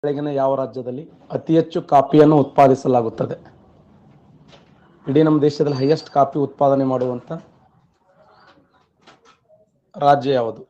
ಕೆಳಗಿನ ಯಾವ ರಾಜ್ಯದಲ್ಲಿ ಅತಿ ಹೆಚ್ಚು ಕಾಫಿಯನ್ನು ಉತ್ಪಾದಿಸಲಾಗುತ್ತದೆ? ಇಡೀ ನಮ್ಮ ದೇಶದಲ್ಲಿ ಹೈಯೆಸ್ಟ್ ಕಾಫಿ ಉತ್ಪಾದನೆ ಮಾಡುವಂತ ರಾಜ್ಯ ಯಾವುದು?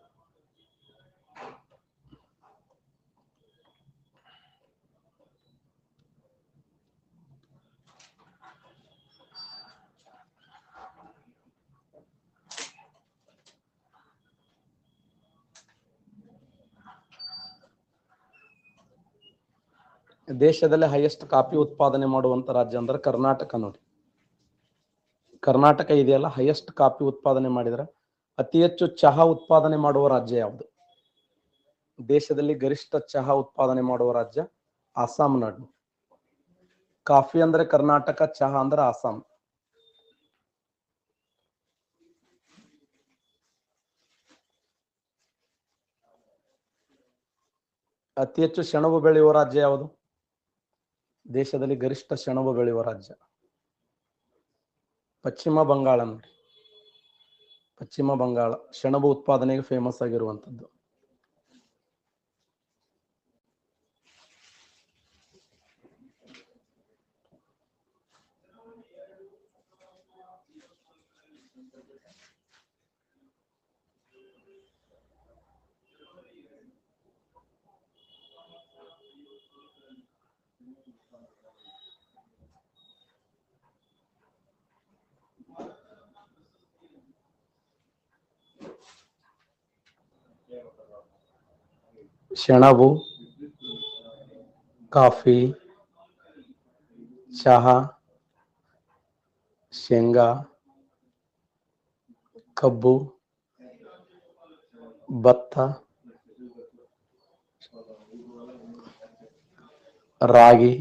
ದೇಶದಲ್ಲಿ ಹೈಯೆಸ್ಟ್ ಕಾಫಿ ಉತ್ಪಾದನೆ ಮಾಡುವಂತ ರಾಜ್ಯ ಅಂದ್ರೆ ಕರ್ನಾಟಕ ನೋಡಿ. ಕರ್ನಾಟಕ ಇದೆಯಲ್ಲ, ಹೈಯೆಸ್ಟ್ ಕಾಫಿ ಉತ್ಪಾದನೆ ಮಾಡಿದ್ರೆ ಅತಿ ಹೆಚ್ಚು ಚಹಾ ಉತ್ಪಾದನೆ ಮಾಡುವ ರಾಜ್ಯ ಯಾವುದು? ದೇಶದಲ್ಲಿ ಗರಿಷ್ಠ ಚಹಾ ಉತ್ಪಾದನೆ ಮಾಡುವ ರಾಜ್ಯ ಅಸ್ಸಾಂ ನಾಡು. ಕಾಫಿ ಅಂದ್ರೆ ಕರ್ನಾಟಕ, ಚಹಾ ಅಂದ್ರೆ ಅಸ್ಸಾಂ. ಅತಿ ಹೆಚ್ಚು ಸೆಣಬು ಬೆಳೆಯುವ ರಾಜ್ಯ ಯಾವುದು? ದೇಶದಲ್ಲಿ ಗರಿಷ್ಠ ಸೆಣಬು ಬೆಳೆಯುವ ರಾಜ್ಯ ಪಶ್ಚಿಮ ಬಂಗಾಳ ನೋಡಿ. ಪಶ್ಚಿಮ ಬಂಗಾಳ ಸೆಣಬು ಉತ್ಪಾದನೆಗೆ ಫೇಮಸ್ ಆಗಿರುವಂತದ್ದು. ಸೆಣಬು, ಕಾಫಿ, ಚಹಾ, ಶೇಂಗಾ, ಕಬ್ಬು, ಭತ್ತ, ರಾಗಿ,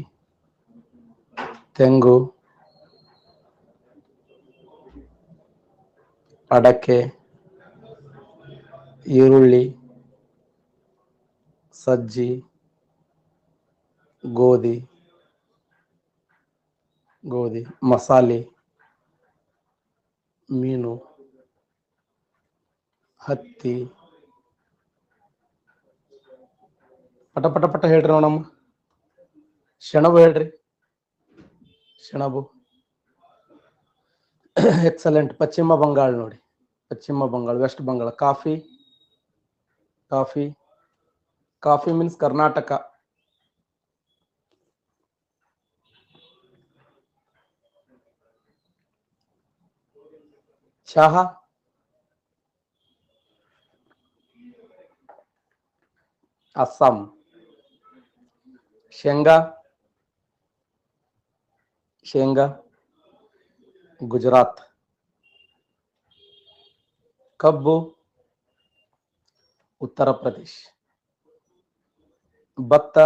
ತೆಂಗು, ಅಡಕೆ, ಈರುಳ್ಳಿ, ಸಜ್ಜಿ, ಗೋಧಿ, ಮಸಾಲೆ, ಮೀನು, ಹತ್ತಿ. ಪಟ ಪಟ ಪಟ ಹೇಳ್ರಿ ನೋಡಮ್ಮ. ಸೆಣಬು ಹೇಳ್ರಿ. ಸೆಣಬು ಎಕ್ಸಲೆಂಟ್. ಪಶ್ಚಿಮ ಬಂಗಾಳ ನೋಡಿ. Paschim Bangal, west Bangal. Coffee, coffee, coffee means Karnataka. ಚಹಾ, ಅಸ್ಸಾಂ. ಶೇಂಗಾ, ಶೇಂಗಾ ಗುಜರಾತ್. ಕಬ್ಬು ಉತ್ತರ ಪ್ರದೇಶ್. ಭತ್ತ,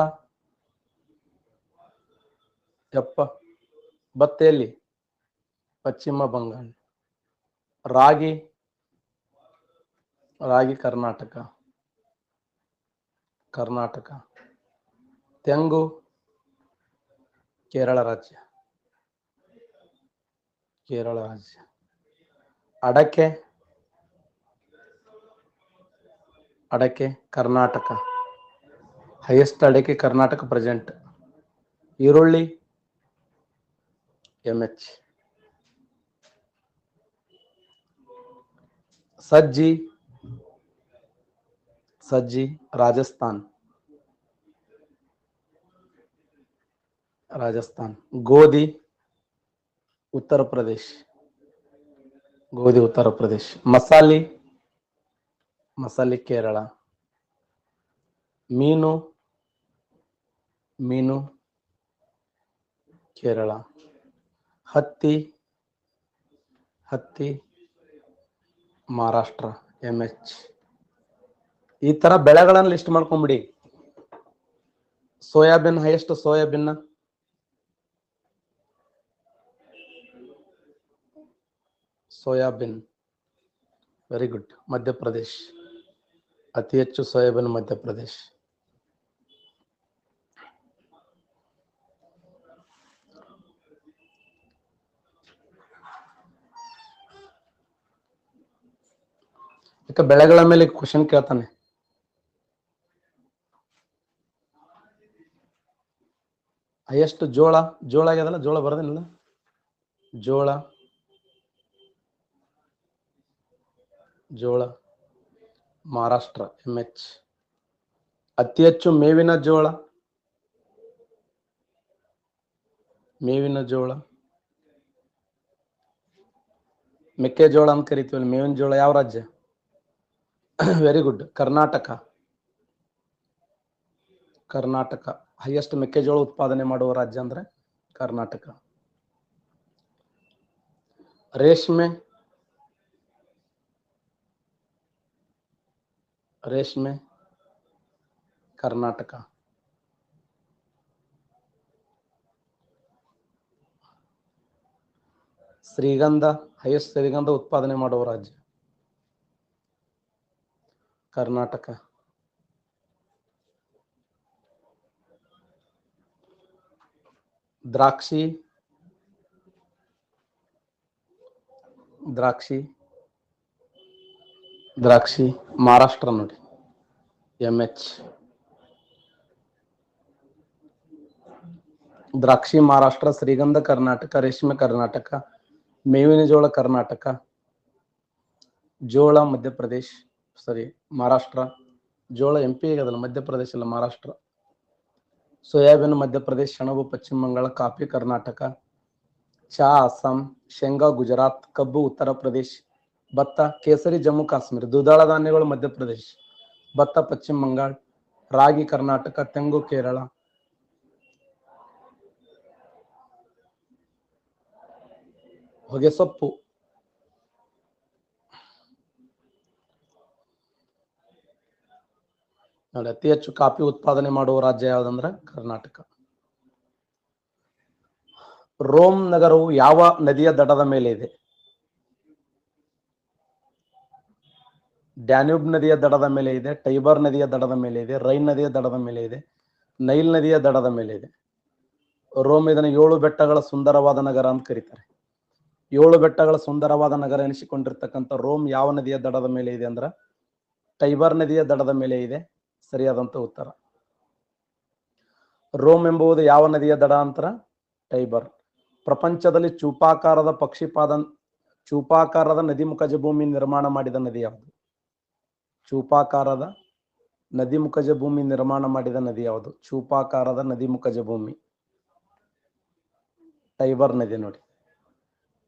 ಭತ್ತ ಎಲ್ಲಿ? ಪಶ್ಚಿಮ ಬಂಗಾಳ. ರಾಗಿ, ರಾಗಿ ಕರ್ನಾಟಕ. ಕರ್ನಾಟಕ. ತೆಂಗು ಕೇರಳ ರಾಜ್ಯ. ಕೇರಳ ರಾಜ್ಯ. ಅಡಕೆ, ಅಡಕೆ ಕರ್ನಾಟಕ. ಹೈಯೆಸ್ಟ್ ಅಡಕೆ ಕರ್ನಾಟಕ ಪ್ರೆಸೆಂಟ್. ಈರುಳ್ಳಿ MH. ಸಜ್ಜಿ, ಸಜ್ಜಿ ರಾಜಸ್ಥಾನ್. ರಾಜಸ್ಥಾನ್. ಗೋಧಿ ಉತ್ತರ ಪ್ರದೇಶ್. ಗೋಧಿ ಉತ್ತರ ಪ್ರದೇಶ್. ಮಸಾಲೆ, ಮಸಾಲೆ ಕೇರಳ. ಮೀನು, ಮೀನು ಕೇರಳ. ಹತ್ತಿ, ಹತ್ತಿ ಮಹಾರಾಷ್ಟ್ರ MH. ಈ ತರ ಬೆಳೆಗಳನ್ನು ಲಿಸ್ಟ್ ಮಾಡ್ಕೊಂಡ್ಬಿಡಿ. Soybean highest. Soybean, soybean very good. Madhya Pradesh. ಅತಿ ಹೆಚ್ಚು ಸೋಯಾಬೀನ್ ಮಧ್ಯಪ್ರದೇಶ್. ಯಾಕೆ ಬೆಳೆಗಳ ಮೇಲೆ ಕ್ವಶನ್ ಕೇಳ್ತಾನೆ. ಹೈಯೆಸ್ಟ್ ಜೋಳ ಜೋಳ ಆಗ್ಯದಲ್ಲ, ಜೋಳ ಬರೋದಿಲ್ಲ, ಜೋಳ ಜೋಳ ಮಹಾರಾಷ್ಟ್ರ MH. ಅತಿ ಹೆಚ್ಚು ಮೇವಿನ ಜೋಳ, ಮೇವಿನ ಜೋಳ ಮೆಕ್ಕೆಜೋಳ ಅಂತ ಕರಿತೀವಲ್ಲ, ಮೇವಿನ ಜೋಳ ಯಾವ ರಾಜ್ಯ? Very good, Karnataka. Karnataka highest ಮೆಕ್ಕೆಜೋಳ ಉತ್ಪಾದನೆ ಮಾಡುವ ರಾಜ್ಯ ಅಂದ್ರೆ ಕರ್ನಾಟಕ. ರೇಷ್ಮೆ, ರೇಷ್ಮೆ ಕರ್ನಾಟಕ. ಶ್ರೀಗಂಧ ಹೈಯೆಸ್ಟ್ ಶ್ರೀಗಂಧ ಉತ್ಪಾದನೆ ಮಾಡುವ ರಾಜ್ಯ ಕರ್ನಾಟಕ. ದ್ರಾಕ್ಷಿ, ದ್ರಾಕ್ಷಿ ದ್ರಾಕ್ಷಿ ಮಹಾರಾಷ್ಟ್ರ ನೋಡಿ, MH. ದ್ರಾಕ್ಷಿ ಮಹಾರಾಷ್ಟ್ರ, ಶ್ರೀಗಂಧ ಕರ್ನಾಟಕ, ರೇಷ್ಮೆ ಕರ್ನಾಟಕ, ಮೇವಿನ ಜೋಳ ಕರ್ನಾಟಕ, ಜೋಳ ಮಧ್ಯಪ್ರದೇಶ್, ಸರಿ ಮಹಾರಾಷ್ಟ್ರ, ಜೋಳ MP ಆಗದಲ್ಲ, ಮಧ್ಯಪ್ರದೇಶ ಅಲ್ಲ ಮಹಾರಾಷ್ಟ್ರ. ಸೋಯಾಬೀನ್ ಮಧ್ಯಪ್ರದೇಶ್, ಸೆಣಬು ಪಶ್ಚಿಮ ಬಂಗಾಳ, ಕಾಫಿ ಕರ್ನಾಟಕ, ಚಹಾ ಅಸ್ಸಾಂ, ಶೇಂಗಾ ಗುಜರಾತ್, ಕಬ್ಬು ಉತ್ತರ ಪ್ರದೇಶ್, ಭತ್ತ ಕೇಸರಿ ಜಮ್ಮು ಕಾಶ್ಮೀರ, ದ್ವಿದಳ ಧಾನ್ಯಗಳು ಮಧ್ಯಪ್ರದೇಶ್, ಭತ್ತ ಪಶ್ಚಿಮ ಬಂಗಾಳ, ರಾಗಿ ಕರ್ನಾಟಕ, ತೆಂಗು ಕೇರಳ, ಹೊಗೆಸೊಪ್ಪು ನೋಡಿ. ಅತಿ ಹೆಚ್ಚು ಕಾಫಿ ಉತ್ಪಾದನೆ ಮಾಡುವ ರಾಜ್ಯ ಯಾವುದಂದ್ರೆ ಕರ್ನಾಟಕ. ರೋಮ್ ನಗರವು ಯಾವ ನದಿಯ ದಡದ ಮೇಲೆ ಇದೆ? ಡ್ಯಾನ್ಯೂಬ್ ನದಿಯ ದಡದ ಮೇಲೆ ಇದೆ, ಟೈಬರ್ ನದಿಯ ದಡದ ಮೇಲೆ ಇದೆ, ರೈನ್ ನದಿಯ ದಡದ ಮೇಲೆ ಇದೆ, ನೈಲ್ ನದಿಯ ದಡದ ಮೇಲೆ ಇದೆ. ರೋಮ್ ಇದನ್ನು 7 ಬೆಟ್ಟಗಳ ಸುಂದರವಾದ ನಗರ ಅಂತ ಕರೀತಾರೆ. 7 ಬೆಟ್ಟಗಳ ಸುಂದರವಾದ ನಗರ ಎನಿಸಿಕೊಂಡಿರ್ತಕ್ಕಂಥ ರೋಮ್ ಯಾವ ನದಿಯ ದಡದ ಮೇಲೆ ಇದೆ ಅಂದ್ರ ಟೈಬರ್ ನದಿಯ ದಡದ ಮೇಲೆ ಇದೆ. ಸರಿಯಾದಂತ ಉತ್ತರ. ರೋಮ್ ಎಂಬುದು ಯಾವ ನದಿಯ ದಡ ಅಂತರ? ಟೈಬರ್. ಪ್ರಪಂಚದಲ್ಲಿ ಚೂಪಾಕಾರದ ನದಿಮುಖಜ ಭೂಮಿ ನಿರ್ಮಾಣ ಮಾಡಿದ ನದಿ ಯಾವುದು? ಚೂಪಾಕಾರದ ನದಿಮುಖಜ ಭೂಮಿ ನಿರ್ಮಾಣ ಮಾಡಿದ ನದಿ ಯಾವುದು? ಚೂಪಾಕಾರದ ನದಿಮುಖಜ ಭೂಮಿ ಟೈಬರ್ ನದಿ ನೋಡಿ.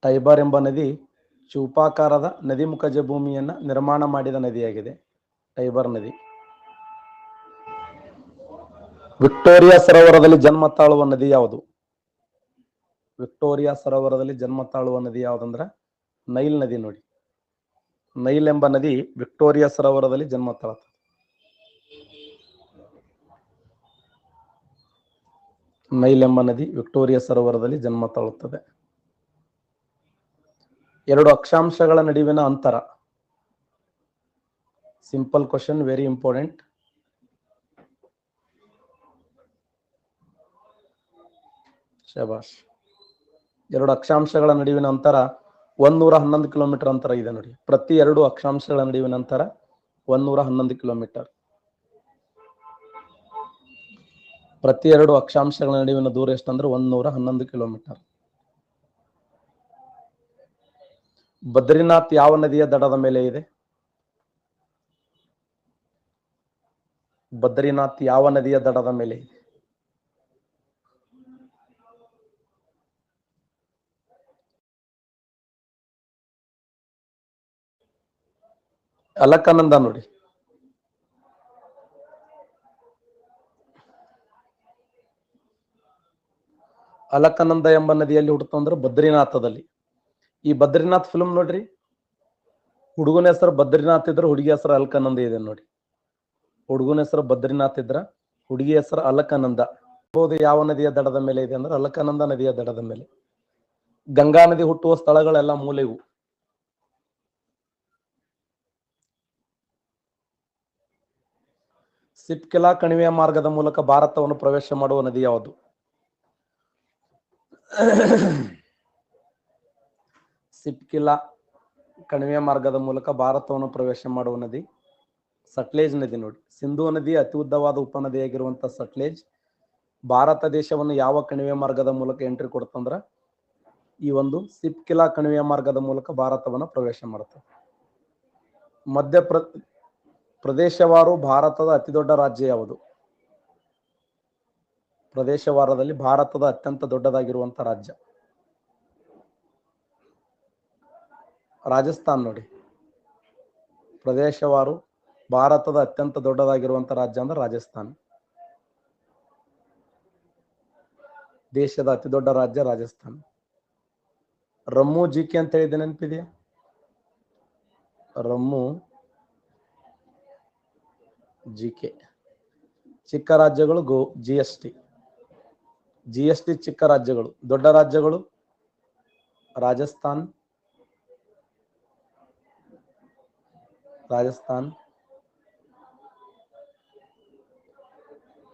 ಟೈಬರ್ ಎಂಬ ನದಿ ಚೂಪಾಕಾರದ ನದಿಮುಖಜ ಭೂಮಿಯನ್ನ ನಿರ್ಮಾಣ ಮಾಡಿದ ನದಿಯಾಗಿದೆ ಟೈಬರ್ ನದಿ. ವಿಕ್ಟೋರಿಯಾ ಸರೋವರದಲ್ಲಿ ಜನ್ಮ ತಾಳುವ ನದಿ ಯಾವುದು? ವಿಕ್ಟೋರಿಯಾ ಸರೋವರದಲ್ಲಿ ಜನ್ಮ ತಾಳುವ ನದಿ ಯಾವುದಂದ್ರ ನೈಲ್ ನದಿ ನೋಡಿ. ನೈಲ್ ಎಂಬ ನದಿ ವಿಕ್ಟೋರಿಯಾ ಸರೋವರದಲ್ಲಿ ಜನ್ಮ ತಾಳುತ್ತದೆ. ನೈಲ್ ಎಂಬ ನದಿ ವಿಕ್ಟೋರಿಯಾ ಸರೋವರದಲ್ಲಿ ಜನ್ಮ ತಾಳುತ್ತದೆ. 2 ಅಕ್ಷಾಂಶಗಳ ನಡುವಿನ ಅಂತರ. Simple question, very important. ಶಬಾಷ್. 2 ಅಕ್ಷಾಂಶಗಳ ನಡುವಿನ ಅಂತರ 111 ಕಿಲೋಮೀಟರ್ ಅಂತರ ಇದೆ ನೋಡಿ. ಪ್ರತಿ 2 ಅಕ್ಷಾಂಶಗಳ ನಡುವಿನ ಅಂತರ 111 ಕಿಲೋಮೀಟರ್. ಪ್ರತಿ 2 ಅಕ್ಷಾಂಶಗಳ ನಡುವಿನ ದೂರ ಎಷ್ಟಂದ್ರೆ 111 ಕಿಲೋಮೀಟರ್. ಬದ್ರಿನಾಥ್ ಯಾವ ನದಿಯ ದಡದ ಮೇಲೆ ಇದೆ? ಬದ್ರಿನಾಥ್ ಯಾವ ನದಿಯ ದಡದ ಮೇಲೆ ಇದೆ? ಅಲಕನಂದ ನೋಡಿ. ಅಲಕನಂದ ಎಂಬ ನದಿಯಲ್ಲಿ ಹುಟ್ಟುತ್ತ ಅಂದ್ರೆ ಬದ್ರಿನಾಥದಲ್ಲಿ. ಈ ಬದ್ರಿನಾಥ್ ಫಿಲ್ಮ್ ನೋಡ್ರಿ, ಹುಡುಗನ ಹೆಸರು ಬದ್ರಿನಾಥ್ ಇದ್ರ ಹುಡುಗಿ ಹೆಸರು ಅಲಕನಂದ ಇದೆ ನೋಡಿ. ಹುಡುಗನ ಹೆಸರು ಬದ್ರಿನಾಥ್ ಇದ್ರ ಹುಡುಗಿ ಹೆಸರು ಅಲಕನಂದ. ಯಾವ ನದಿಯ ದಡದ ಮೇಲೆ ಇದೆ ಅಂದ್ರೆ ಅಲಕನಂದ ನದಿಯ ದಡದ ಮೇಲೆ. ಗಂಗಾ ನದಿ ಹುಟ್ಟುವ ಸ್ಥಳಗಳೆಲ್ಲ ಮೂಲೆವು. ಸಿಪ್ಕಿಲಾ ಕಣಿವೆಯ ಮಾರ್ಗದ ಮೂಲಕ ಭಾರತವನ್ನು ಪ್ರವೇಶ ಮಾಡುವ ನದಿ ಯಾವುದು? ಸಿಪ್ಕಿಲಾ ಕಣಿವೆಯ ಮಾರ್ಗದ ಮೂಲಕ ಭಾರತವನ್ನು ಪ್ರವೇಶ ಮಾಡುವ ನದಿ ಸಟ್ಲೇಜ್ ನದಿ ನೋಡಿ. ಸಿಂಧೂ ನದಿ ಅತಿ ಉದ್ದವಾದ ಉಪನದಿಯಾಗಿರುವಂತಹ ಸಟ್ಲೇಜ್ ಭಾರತ ದೇಶವನ್ನು ಯಾವ ಕಣಿವೆ ಮಾರ್ಗದ ಮೂಲಕ ಎಂಟ್ರಿ ಕೊಡುತ್ತಂದ್ರ ಈ ಒಂದು ಸಿಪ್ಕಿಲಾ ಕಣಿವೆ ಮಾರ್ಗದ ಮೂಲಕ ಭಾರತವನ್ನು ಪ್ರವೇಶ ಮಾಡುತ್ತೆ. ಪ್ರದೇಶವಾರು ಭಾರತದ ಅತಿ ದೊಡ್ಡ ರಾಜ್ಯ ಯಾವುದು? ಪ್ರದೇಶವಾರದಲ್ಲಿ ಭಾರತದ ಅತ್ಯಂತ ದೊಡ್ಡದಾಗಿರುವಂತಹ ರಾಜ್ಯ ರಾಜಸ್ಥಾನ್ ನೋಡಿ. ಪ್ರದೇಶವಾರು ಭಾರತದ ಅತ್ಯಂತ ದೊಡ್ಡದಾಗಿರುವಂತಹ ರಾಜ್ಯ ಅಂದ್ರೆ ರಾಜಸ್ಥಾನ್. ದೇಶದ ಅತಿ ದೊಡ್ಡ ರಾಜ್ಯ ರಾಜಸ್ಥಾನ್. ರಮ್ಮು ಜಿಕೆ ಅಂತ ಹೇಳಿದೆ ನೆನಪಿದೆಯಾ? ರಮ್ಮು ಜಿಕೆ. ಚಿಕ್ಕ ರಾಜ್ಯಗಳು GST ಚಿಕ್ಕ ರಾಜ್ಯಗಳು. ದೊಡ್ಡ ರಾಜ್ಯಗಳು ರಾಜಸ್ಥಾನ್,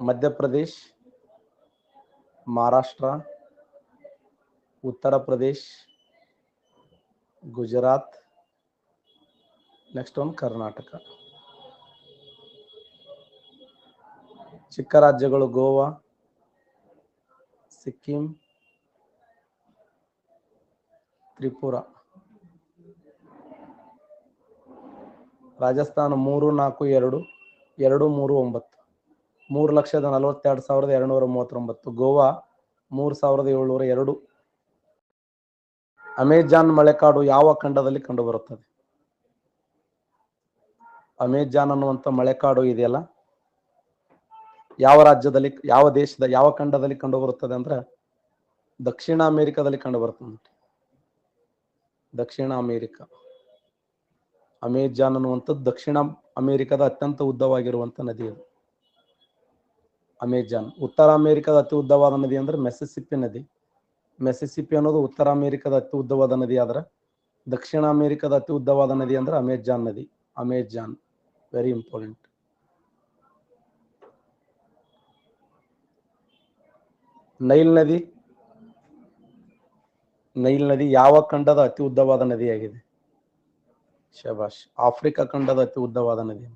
ಮಧ್ಯಪ್ರದೇಶ್, ಮಹಾರಾಷ್ಟ್ರ, ಉತ್ತರ ಪ್ರದೇಶ್, ಗುಜರಾತ್, ನೆಕ್ಸ್ಟ್ ಒಂದು ಕರ್ನಾಟಕ. ಚಿಕ್ಕ ರಾಜ್ಯಗಳು ಗೋವಾ, ಸಿಕ್ಕಿಂ, ತ್ರಿಪುರ. ರಾಜಸ್ಥಾನ 342 239 3,42,239. ಗೋವಾ 3,702. ಅಮೆಜಾನ್ ಮಳೆಕಾಡು ಯಾವ ಖಂಡದಲ್ಲಿ ಕಂಡುಬರುತ್ತದೆ? ಅಮೆಜಾನ್ ಅನ್ನುವಂಥ ಮಳೆಕಾಡು ಇದೆಯಲ್ಲ, ಯಾವ ರಾಜ್ಯದಲ್ಲಿ, ಯಾವ ದೇಶದ, ಯಾವ ಖಂಡದಲ್ಲಿ ಕಂಡುಬರುತ್ತದೆ ಅಂದ್ರೆ ದಕ್ಷಿಣ ಅಮೆರಿಕದಲ್ಲಿ ಕಂಡುಬರುತ್ತದೆ. ದಕ್ಷಿಣ ಅಮೆರಿಕ. ಅಮೆಜಾನ್ ಅನ್ನುವಂಥದ್ದು ದಕ್ಷಿಣ ಅಮೆರಿಕದ ಅತ್ಯಂತ ಉದ್ದವಾಗಿರುವಂತ ನದಿ ಅದು ಅಮೆಜಾನ್. ಉತ್ತರ ಅಮೆರಿಕದ ಅತಿ ಉದ್ದವಾದ ನದಿ ಅಂದ್ರೆ ಮೆಸಿಸಿಪ್ಪಿ ನದಿ. ಮೆಸಿಸಿಪ್ಪಿ ಅನ್ನೋದು ಉತ್ತರ ಅಮೆರಿಕದ ಅತಿ ಉದ್ದವಾದ ನದಿ ಆದ್ರೆ ದಕ್ಷಿಣ ಅಮೆರಿಕದ ಅತಿ ಉದ್ದವಾದ ನದಿ ಅಂದ್ರೆ ಅಮೆಜಾನ್ ನದಿ. Amazon very important. ನೈಲ್ ನದಿ ಯಾವ ಖಂಡದ ಅತಿ ಉದ್ದವಾದ ನದಿಯಾಗಿದೆ? ಶಬಾಷ್, ಆಫ್ರಿಕಾ ಖಂಡದ ಅತಿ ಉದ್ದವಾದ ನದಿ.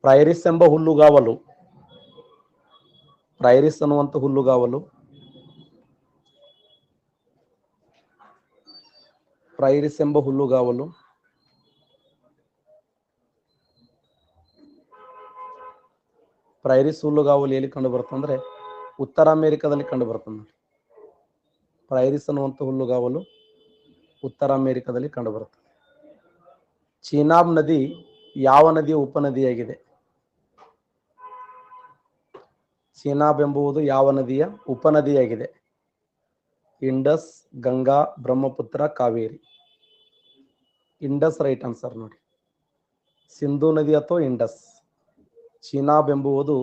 ಪ್ರೈರಿಸ್ ಎಂಬ ಹುಲ್ಲುಗಾವಲು, ಪ್ರೈರಿಸ್ ಅನ್ನುವಂಥ ಹುಲ್ಲುಗಾವಲು, ಪ್ರೈರಿಸ್ ಎಂಬ ಹುಲ್ಲುಗಾವಲು ಪ್ರೈರಿಸ್ ಹುಲ್ಲುಗಾವಲು ಎಲ್ಲಿ ಕಂಡು ಬರುತ್ತೆ ಅಂದ್ರೆ ಉತ್ತರ ಅಮೆರಿಕದಲ್ಲಿ ಕಂಡು ಬರ್ತದೆ. ಪ್ರೈರಿಸ್ ಅನ್ನುವಂಥ ಹುಲ್ಲುಗಾವಲು ಉತ್ತರ ಅಮೆರಿಕದಲ್ಲಿ ಕಂಡು ಬರುತ್ತದೆ. ಚೀನಾಬ್ ನದಿ ಯಾವ ನದಿಯ ಉಪನದಿಯಾಗಿದೆ? ಚೀನಾಬ್ ಎಂಬುದು ಯಾವ ನದಿಯ ಉಪನದಿಯಾಗಿದೆ? Indus, Ganga, Brahmaputra, Kaveri. Indus right answer ನೋಡಿ. ಸಿಂಧೂ ನದಿ ಅಥವಾ ಇಂಡಸ್. ಚೀನಾಬ್ ಎಂಬುದು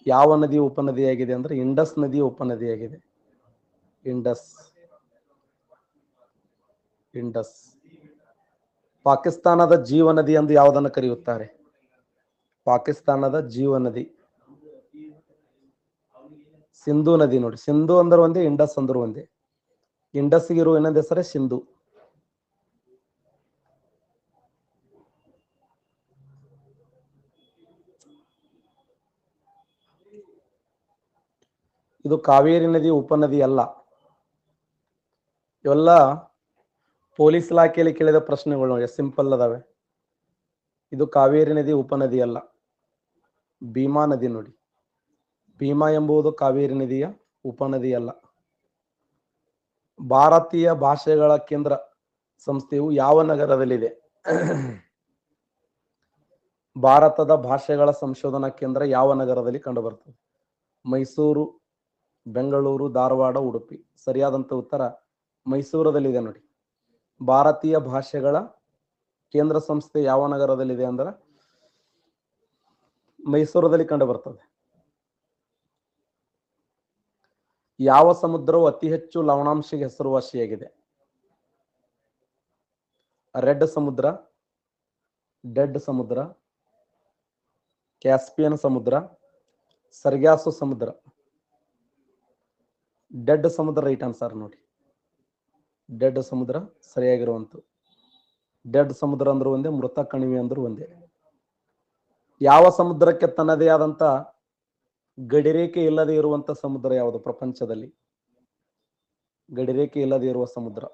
ಯಾವ ನದಿಯ ಉಪನದಿಯಾಗಿದೆ ಅಂದ್ರೆ ಇಂಡಸ್ ನದಿಯ ಉಪನದಿಯಾಗಿದೆ. ಇಂಡಸ್. ಪಾಕಿಸ್ತಾನದ ಜೀವನದಿ ಎಂದು ಯಾವುದನ್ನು ಕರೆಯುತ್ತಾರೆ? ಪಾಕಿಸ್ತಾನದ ಜೀವನದಿ ಸಿಂಧೂ ನದಿ ನೋಡಿ. ಸಿಂಧು ಅಂದ್ರೆ ಒಂದೇ, ಇಂಡಸ್ ಅಂದ್ರೆ ಒಂದೇ. ಇಂಡಸ್ಗಿರುವ ಇನ್ನೊಂದು ಹೆಸರೇ ಸಿಂಧು. ಇದು ಕಾವೇರಿ ನದಿ ಉಪನದಿ ಅಲ್ಲ. ಇವೆಲ್ಲ ಪೊಲೀಸ್ ಇಲಾಖೆಯಲ್ಲಿ ಕೇಳಿದ ಪ್ರಶ್ನೆಗಳು ಸಿಂಪಲ್ ಅದಾವೆ. ಇದು ಕಾವೇರಿ ನದಿ ಉಪನದಿ ಅಲ್ಲ, ಭೀಮಾ ನದಿ ನೋಡಿ. ಭೀಮಾ ಎಂಬುದು ಕಾವೇರಿ ನದಿಯ ಉಪನದಿ ಅಲ್ಲ. ಭಾರತೀಯ ಭಾಷೆಗಳ ಕೇಂದ್ರ ಸಂಸ್ಥೆಯು ಯಾವ ನಗರದಲ್ಲಿದೆ? ಭಾರತದ ಭಾಷೆಗಳ ಸಂಶೋಧನಾ ಕೇಂದ್ರ ಯಾವ ನಗರದಲ್ಲಿ ಕಂಡುಬರುತ್ತದೆ? ಮೈಸೂರು, ಬೆಂಗಳೂರು, ಧಾರವಾಡ, ಉಡುಪಿ. ಸರಿಯಾದಂತ ಉತ್ತರ ಮೈಸೂರದಲ್ಲಿದೆ ನೋಡಿ. ಭಾರತೀಯ ಭಾಷೆಗಳ ಕೇಂದ್ರ ಸಂಸ್ಥೆ ಯಾವ ನಗರದಲ್ಲಿದೆ ಅಂದ್ರೆ ಮೈಸೂರದಲ್ಲಿ ಕಂಡು ಬರ್ತದೆ. ಯಾವ ಸಮುದ್ರವು ಅತಿ ಹೆಚ್ಚು ಲವಣಾಂಶಕ್ಕೆ ಹೆಸರುವಾಸಿಯಾಗಿದೆ? ರೆಡ್ ಸಮುದ್ರ, ಡೆಡ್ ಸಮುದ್ರ, ಕ್ಯಾಸ್ಪಿಯನ್ ಸಮುದ್ರ, ಸರ್ಗ್ಯಾಸು ಸಮುದ್ರ. ಡೆಡ್ ಸಮುದ್ರ ರೈಟ್ ಆನ್ಸರ್ ನೋಡಿ. ಡೆಡ್ ಸಮುದ್ರ ಸರಿಯಾಗಿರುವಂತ. ಡೆಡ್ ಸಮುದ್ರ ಅಂದ್ರೂ ಒಂದೇ, ಮೃತ ಕಣಿವೆ ಅಂದ್ರೂ ಒಂದೇ. ಯಾವ ಸಮುದ್ರಕ್ಕೆ ತನ್ನದೇ ಆದಂತ ಗಡಿರೇಖೆ ಇಲ್ಲದೆ ಇರುವಂತ ಸಮುದ್ರ ಯಾವುದು ಪ್ರಪಂಚದಲ್ಲಿ? ಗಡಿರೇಖೆ ಇಲ್ಲದೆ ಇರುವ ಸಮುದ್ರ.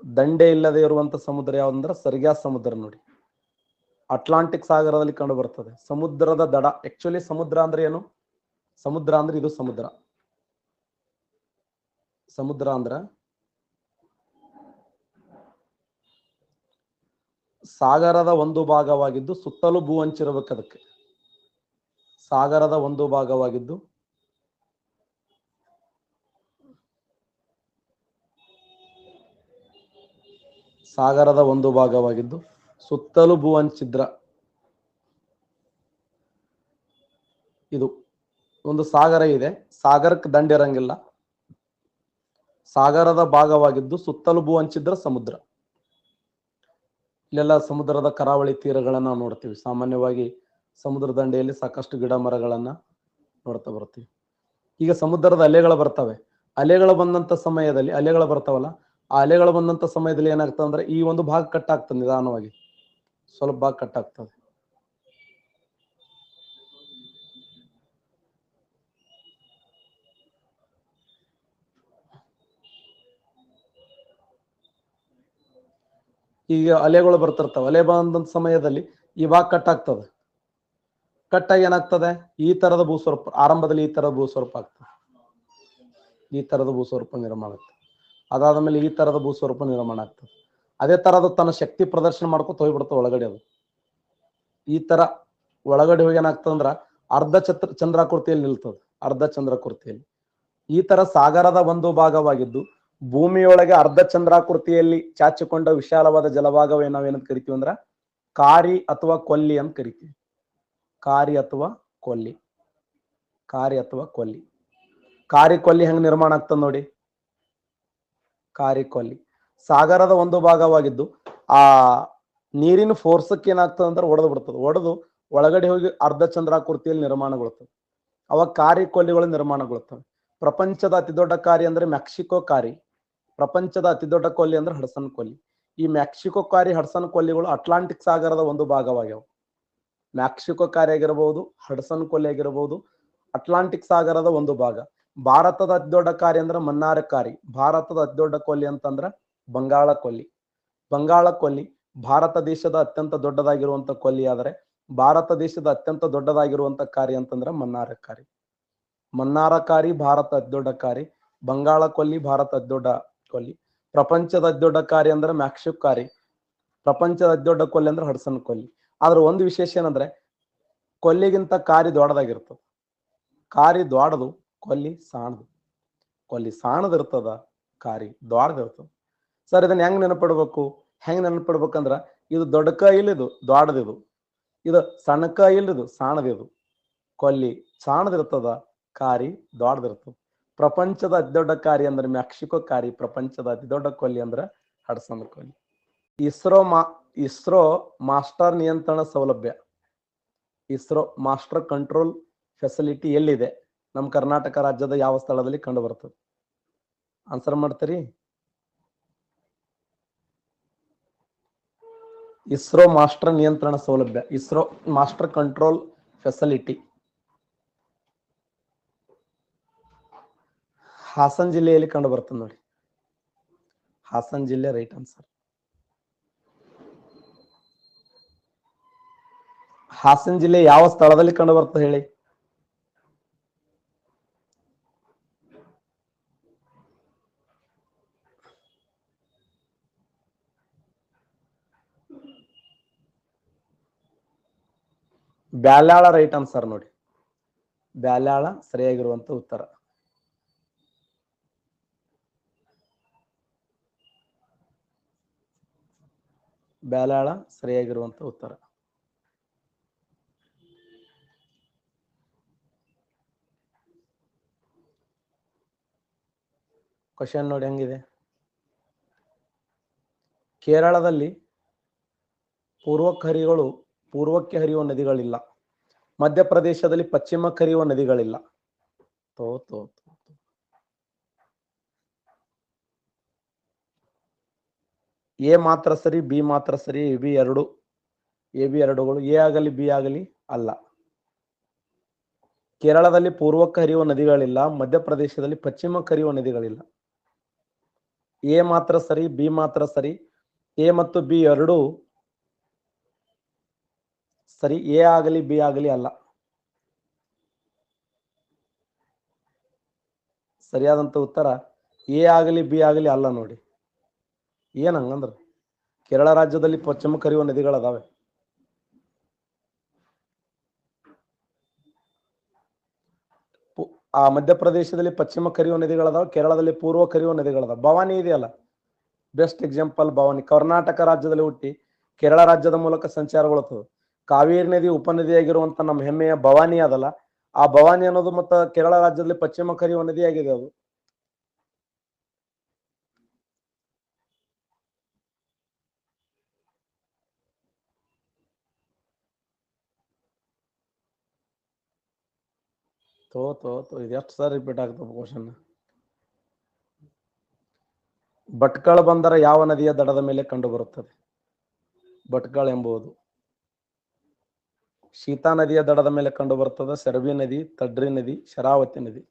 ದಂಡೆ ಇಲ್ಲದೆ ಇರುವಂತ ಸಮುದ್ರ ಯಾವ್ದಂದ್ರೆ ಸರ್ಗ್ಯಾಸ್ ಸಮುದ್ರ ನೋಡಿ. ಅಟ್ಲಾಂಟಿಕ್ ಸಾಗರದಲ್ಲಿ ಕಂಡು ಬರ್ತದೆ. ಸಮುದ್ರದ ದಡ. ಆಕ್ಚುಲಿ ಸಮುದ್ರ ಅಂದ್ರೆ ಏನು? ಸಮುದ್ರ ಅಂದ್ರೆ ಇದು ಸಮುದ್ರ. ಸಮುದ್ರ ಅಂದ್ರ ಸಾಗರದ ಒಂದು ಭಾಗವಾಗಿದ್ದು ಸುತ್ತಲೂ ಭೂ ಹಂಚಿರಬೇಕು. ಅದಕ್ಕೆ ಸಾಗರದ ಒಂದು ಭಾಗವಾಗಿದ್ದು ಸುತ್ತಲೂ ಭೂ ಹಂಚಿದ್ರ ಇದು ಒಂದು ಸಾಗರ ಇದೆ. ಸಾಗರಕ್ಕೆ ದಂಡಿರಂಗಿಲ್ಲ. ಸಾಗರದ ಭಾಗವಾಗಿದ್ದು ಸುತ್ತಲೂ ಭೂ ಹಂಚಿದ್ರ ಸಮುದ್ರ. ಇಲ್ಲೆಲ್ಲ ಸಮುದ್ರದ ಕರಾವಳಿ ತೀರಗಳನ್ನ ನೋಡ್ತೀವಿ. ಸಾಮಾನ್ಯವಾಗಿ ಸಮುದ್ರ ದಂಡೆಯಲ್ಲಿ ಸಾಕಷ್ಟು ಗಿಡ ಮರಗಳನ್ನ ನೋಡ್ತಾ ಬರ್ತೀವಿ. ಈಗ ಸಮುದ್ರದ ಅಲೆಗಳು ಬರ್ತವೆ. ಅಲೆಗಳು ಬಂದಂತ ಸಮಯದಲ್ಲಿ ಅಲೆಗಳು ಬರ್ತಾವಲ್ಲ, ಆ ಅಲೆಗಳು ಬಂದಂತ ಸಮಯದಲ್ಲಿ ಏನಾಗ್ತದೆ ಅಂದ್ರೆ ಈ ಒಂದು ಭಾಗ ಕಟ್ ಆಗ್ತದೆ. ನಿಧಾನವಾಗಿ ಸ್ವಲ್ಪ ಭಾಗ ಕಟ್ ಆಗ್ತದೆ. ಈಗ ಅಲೆಗಳು ಬರ್ತಿರ್ತಾವ. ಅಲೆ ಬಂದಂತ ಸಮಯದಲ್ಲಿ ಈ ಭಾಗ ಕಟ್ ಆಗ್ತದೆ. ಕಟ್ಟಾಗಿ ಏನಾಗ್ತದೆ, ಈ ತರದ ಭೂಸ್ವರೂಪ ಆರಂಭದಲ್ಲಿ ಈ ತರದ ಭೂಸ್ವರೂಪ ಆಗ್ತದೆ. ಈ ತರದ ಭೂಸ್ವರೂಪ ನಿರ್ಮಾಣ ಆಗ್ತದೆ. ಅದಾದ್ಮೇಲೆ ಈ ತರದ ಭೂಸ್ವರೂಪ ನಿರ್ಮಾಣ ಆಗ್ತದೆ. ಅದೇ ತರದ ತನ್ನ ಶಕ್ತಿ ಪ್ರದರ್ಶನ ಮಾಡ್ಕೊತ ಹೋಗ್ಬಿಡ್ತಾವ ಒಳಗಡೆ. ಅದು ಈ ತರ ಒಳಗಡೆ ಹೋಗಿ ಏನಾಗ್ತದಂದ್ರ ಅರ್ಧ ಚಂದ್ರಾಕೃತಿಯಲ್ಲಿ ನಿಲ್ತದೆ. ಅರ್ಧ ಚಂದ್ರಾಕೃತಿಯಲ್ಲಿ. ಈ ತರ ಸಾಗರದ ಒಂದು ಭಾಗವಾಗಿದ್ದು ಭೂಮಿಯೊಳಗೆ ಅರ್ಧ ಚಂದ್ರಾಕೃತಿಯಲ್ಲಿ ಚಾಚಿಕೊಂಡ ವಿಶಾಲವಾದ ಜಲಭಾಗವೇ ನಾವೇನಂತ ಕರಿತೀವಿ ಅಂದ್ರ ಕಾರಿ ಅಥವಾ ಕೊಲ್ಲಿ ಅಂತ ಕರಿತೀವಿ. ಕಾರಿ ಅಥವಾ ಕೊಲ್ಲಿ. ಕಾರಿ ಕೊಲ್ಲಿ ಹೆಂಗ್ ನಿರ್ಮಾಣ ಆಗ್ತದೆ ನೋಡಿ. ಕಾರಿ ಕೊಲ್ಲಿ ಸಾಗರದ ಒಂದು ಭಾಗವಾಗಿದ್ದು ಆ ನೀರಿನ ಫೋರ್ಸಕ್ಕೆ ಏನಾಗ್ತದೆ ಅಂದ್ರೆ ಒಡೆದು ಬಿಡ್ತದೆ. ಒಡೆದು ಒಳಗಡೆ ಹೋಗಿ ಅರ್ಧ ಚಂದ್ರಾಕೃತಿಯಲ್ಲಿ ನಿರ್ಮಾಣಗೊಳ್ತದೆ. ಅವಾಗ ಕಾರಿ ಕೊಲ್ಲಿಗಳು ನಿರ್ಮಾಣಗೊಳ್ತವೆ. ಪ್ರಪಂಚದ ಅತಿ ದೊಡ್ಡ ಕಾರಿ ಅಂದ್ರೆ ಮೆಕ್ಸಿಕೋ ಕಾರಿ. ಪ್ರಪಂಚದ ಅತಿ ದೊಡ್ಡ ಕೊಲ್ಲಿ ಅಂದ್ರೆ ಹಡ್ಸನ್ ಕೊಲ್ಲಿ. ಈ ಮೆಕ್ಸಿಕೋ ಕಾರಿ ಹಡ್ಸನ್ ಕೊಲ್ಲಿಗಳು ಅಟ್ಲಾಂಟಿಕ್ ಸಾಗರದ ಒಂದು ಭಾಗವಾಗ್ಯಾವ. ಮೆಕ್ಸಿಕೋ ಕಾರಿ ಆಗಿರಬಹುದು, ಹಡ್ಸನ್ ಕೊಲ್ಲಿ ಆಗಿರಬಹುದು, ಅಟ್ಲಾಂಟಿಕ್ ಸಾಗರದ ಒಂದು ಭಾಗ. ಭಾರತದ ಅತಿ ದೊಡ್ಡ ಕಾರಿ ಅಂದ್ರೆ ಮನ್ನಾರ ಕಾರಿ. ಭಾರತದ ಅತಿ ದೊಡ್ಡ ಕೊಲ್ಲಿ ಅಂತಂದ್ರ ಬಂಗಾಳ ಕೊಲ್ಲಿ. ಬಂಗಾಳ ಕೊಲ್ಲಿ ಭಾರತ ದೇಶದ ಅತ್ಯಂತ ದೊಡ್ಡದಾಗಿರುವಂತ ಕೊಲ್ಲಿ. ಆದರೆ ಭಾರತ ದೇಶದ ಅತ್ಯಂತ ದೊಡ್ಡದಾಗಿರುವಂತ ಕಾರಿ ಅಂತಂದ್ರ ಮನ್ನಾರ ಕಾರಿ. ಮನ್ನಾರ ಕಾರಿ ಭಾರತ ಅತಿ ದೊಡ್ಡ ಕಾರಿ. ಬಂಗಾಳ ಕೊಲ್ಲಿ ಭಾರತ ಅತಿ ದೊಡ್ಡ ಕೊಲ್ಲಿ. ಪ್ರಪಂಚದ ಅತಿ ದೊಡ್ಡ ಕಾರಿ ಅಂದ್ರೆ ಮೆಕ್ಸಿಕೋ ಕಾರಿ. ಪ್ರಪಂಚದ ಅತಿ ದೊಡ್ಡ ಕೊಲ್ಲಿ ಅಂದ್ರೆ ಹಡ್ಸನ್ ಕೊಲ್ಲಿ. ಆದ್ರೆ ಒಂದು ವಿಶೇಷ ಏನಂದ್ರೆ ಕೊಲ್ಲಿಗಿಂತ ಕಾರಿ ದೊಡ್ಡದಾಗಿರ್ತದೆ. ಕಾರಿ ದೊಡ್ಡದು, ಕೊಲ್ಲಿ ಸಾಣದು. ಕೊಲ್ಲಿ ಸಾಣದಿರ್ತದ, ಕಾರಿ ದೊಡ್ಡದಿರ್ತದ. ಸರ್ ಇದನ್ನ ಹೆಂಗ್ ನೆನಪಿಡ್ಬೇಕು? ನೆನಪಿಡ್ಬೇಕಂದ್ರ ಇದು ದೊಡ್ಡಕ ಇಲ್ಲಿದು ದೊಡ್ಡದಿದು, ಇದು ಸಣ್ಣಕ ಇಲ್ಲಿದು ಸಾಣದಿದು. ಕೊಲ್ಲಿ ಸಾಣದಿರ್ತದ, ಕಾರಿ ದೊಡ್ಡದಿರ್ತದ. ಪ್ರಪಂಚದ ಅತಿ ದೊಡ್ಡ ಕಾರಿ ಅಂದ್ರೆ ಮೆಕ್ಸಿಕೋ ಕಾರಿ. ಪ್ರಪಂಚದ ಅತಿ ದೊಡ್ಡ ಕೊಲ್ಲಿ ಅಂದ್ರೆ ಹಡ್ಸನ್ ಕೊಲ್ಲಿ. ಇಸ್ರೋ ಮಾಸ್ಟರ್ ನಿಯಂತ್ರಣ ಸೌಲಭ್ಯ, ಇಸ್ರೋ ಮಾಸ್ಟರ್ ಕಂಟ್ರೋಲ್ ಫೆಸಿಲಿಟಿ ಎಲ್ಲಿದೆ? ನಮ್ಮ ಕರ್ನಾಟಕ ರಾಜ್ಯದ ಯಾವ ಸ್ಥಳದಲ್ಲಿ ಕಂಡು ಬರ್ತದೆ? ಆನ್ಸರ್ ಮಾಡ್ತೀರಿ? ಇಸ್ರೋ ಮಾಸ್ಟರ್ ನಿಯಂತ್ರಣ ಸೌಲಭ್ಯ, ISRO master control facility Hassan ಜಿಲ್ಲೆಯಲ್ಲಿ ಕಂಡು ಬರ್ತದೆ ನೋಡಿ. ಹಾಸನ್ ಜಿಲ್ಲೆ ರೈಟ್ ಆನ್ಸರ್. ಹಾಸನ್ ಜಿಲ್ಲೆ ಯಾವ ಸ್ಥಳದಲ್ಲಿ ಕಂಡು ಬರ್ತದೆ ಹೇಳಿ? ಬ್ಯಾಲ್ಯಾಳ ರೈಟ್ ಆನ್ಸರ್ ನೋಡಿ. ಬ್ಯಾಲ್ಯಾಳ ಸರಿಯಾಗಿರುವಂತ ಉತ್ತರ. ಬ್ಯಾಲ್ಯಾಳ ಸರಿಯಾಗಿರುವಂತ ಉತ್ತರ. ಕ್ವಶನ್ ನೋಡಿ ಹೆಂಗಿದೆ. ಕೇರಳದಲ್ಲಿ ಪೂರ್ವಖರಿಗಳು ಪೂರ್ವಕ್ಕೆ ಹರಿಯುವ ನದಿಗಳಿಲ್ಲ. ಮಧ್ಯಪ್ರದೇಶದಲ್ಲಿ ಪಶ್ಚಿಮಕ್ಕೆ ಹರಿಯುವ ನದಿಗಳಿಲ್ಲ. ತೋ ತೋ ತೋ ತೋ. ಎ ಮಾತ್ರ ಸರಿ, ಬಿ ಮಾತ್ರ ಸರಿ. ಎ ಬಿ ಎರಡುಗಳು. ಎ ಆಗಲಿ ಬಿ ಆಗಲಿ ಅಲ್ಲ. ಕೇರಳದಲ್ಲಿ ಪೂರ್ವಕ್ಕೆ ಹರಿಯುವ ನದಿಗಳಿಲ್ಲ, ಮಧ್ಯಪ್ರದೇಶದಲ್ಲಿ ಪಶ್ಚಿಮಕ್ಕೆ ಹರಿಯುವ ನದಿಗಳಿಲ್ಲ. ಎ ಮಾತ್ರ ಸರಿ, ಬಿ ಮಾತ್ರ ಸರಿ. ಎ ಮತ್ತು ಬಿ ಎರಡೂ ಸರಿ. ಎ ಆಗಲಿ ಬಿ ಆಗಲಿ ಅಲ್ಲ. ಸರಿಯಾದಂತ ಉತ್ತರ ಎ ಆಗಲಿ ಬಿ ಆಗಲಿ ಅಲ್ಲ. ನೋಡಿ ಏನ್ ಹಂಗಂದ್ರ, ಕೇರಳ ರಾಜ್ಯದಲ್ಲಿ ಪಶ್ಚಿಮಕ್ಕೆ ಹರಿಯುವ ನದಿಗಳದಾವೆ. ಆ ಮಧ್ಯಪ್ರದೇಶದಲ್ಲಿ ಪಶ್ಚಿಮಕ್ಕೆ ಹರಿಯುವ ನದಿಗಳದಾವ, ಕೇರಳದಲ್ಲಿ ಪೂರ್ವಕ್ಕೆ ಹರಿಯುವ ನದಿಗಳದಾವ. ಭವಾನಿ ಇದೆಯಲ್ಲ, ಬೆಸ್ಟ್ ಎಕ್ಸಾಂಪಲ್ ಭವಾನಿ. ಕರ್ನಾಟಕ ರಾಜ್ಯದಲ್ಲಿ ಹುಟ್ಟಿ ಕೇರಳ ರಾಜ್ಯದ ಮೂಲಕ ಸಂಚಾರಗೊಳ್ಳುತ್ತದೆ. ಕಾವೇರಿ ನದಿ ಉಪನದಿಯಾಗಿರುವಂತ ನಮ್ಮ ಹೆಮ್ಮೆಯ ಭವಾನಿ ಅದಲ್ಲ, ಆ ಭವಾನಿ ಅನ್ನೋದು ಮತ್ತ ಕೇರಳ ರಾಜ್ಯದಲ್ಲಿ ಪಶ್ಚಿಮಕ್ಕೆ ಹರಿಯುವ ನದಿಯಾಗಿದೆ ಅದು. ಇದು ಎಷ್ಟು ಸರ್ ರಿಪೀಟ್ ಆಗ್ತದೆ ಕ್ವಶನ್. ಭಟ್ಕಳ ಬಂದರ ಯಾವ ನದಿಯ ದಡದ ಮೇಲೆ ಕಂಡು ಬರುತ್ತದೆ? ಭಟ್ಕಳ ಎಂಬುದು ಶೀತಾ ನದಿಯ ದಡದ ಮೇಲೆ ಕಂಡು ಬರುತ್ತದೆ. ಸೆರಬಿ ನದಿ, ತಡ್ರಿ ನದಿ, ಶರಾವತಿ ನದಿ.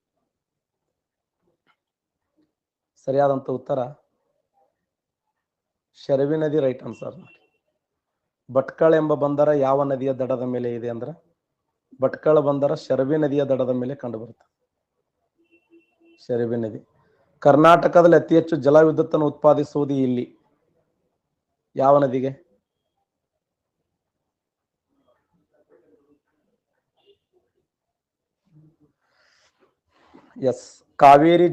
ಸರಿಯಾದಂತ ಉತ್ತರ ಶರವಿ ನದಿ, ರೈಟ್ ಆನ್ಸರ್. ಭಟ್ಕಳ ಎಂಬ ಬಂದರ ಯಾವ ನದಿಯ ದಡದ ಮೇಲೆ ಇದೆ ಅಂದ್ರೆ, ಭಟ್ಕಳ ಬಂದರ ಶರವಿ ನದಿಯ ದಡದ ಮೇಲೆ ಕಂಡು ಬರುತ್ತದೆ. ಶರವಿ ನದಿ. ಕರ್ನಾಟಕದಲ್ಲಿ ಅತಿ ಹೆಚ್ಚು ಜಲವಿದ್ಯುತ್ತನ್ನು ಉತ್ಪಾದಿಸುವುದು ಇಲ್ಲಿ ಯಾವ ನದಿಗೆ? ಎಸ್, ಕಾವೇರಿ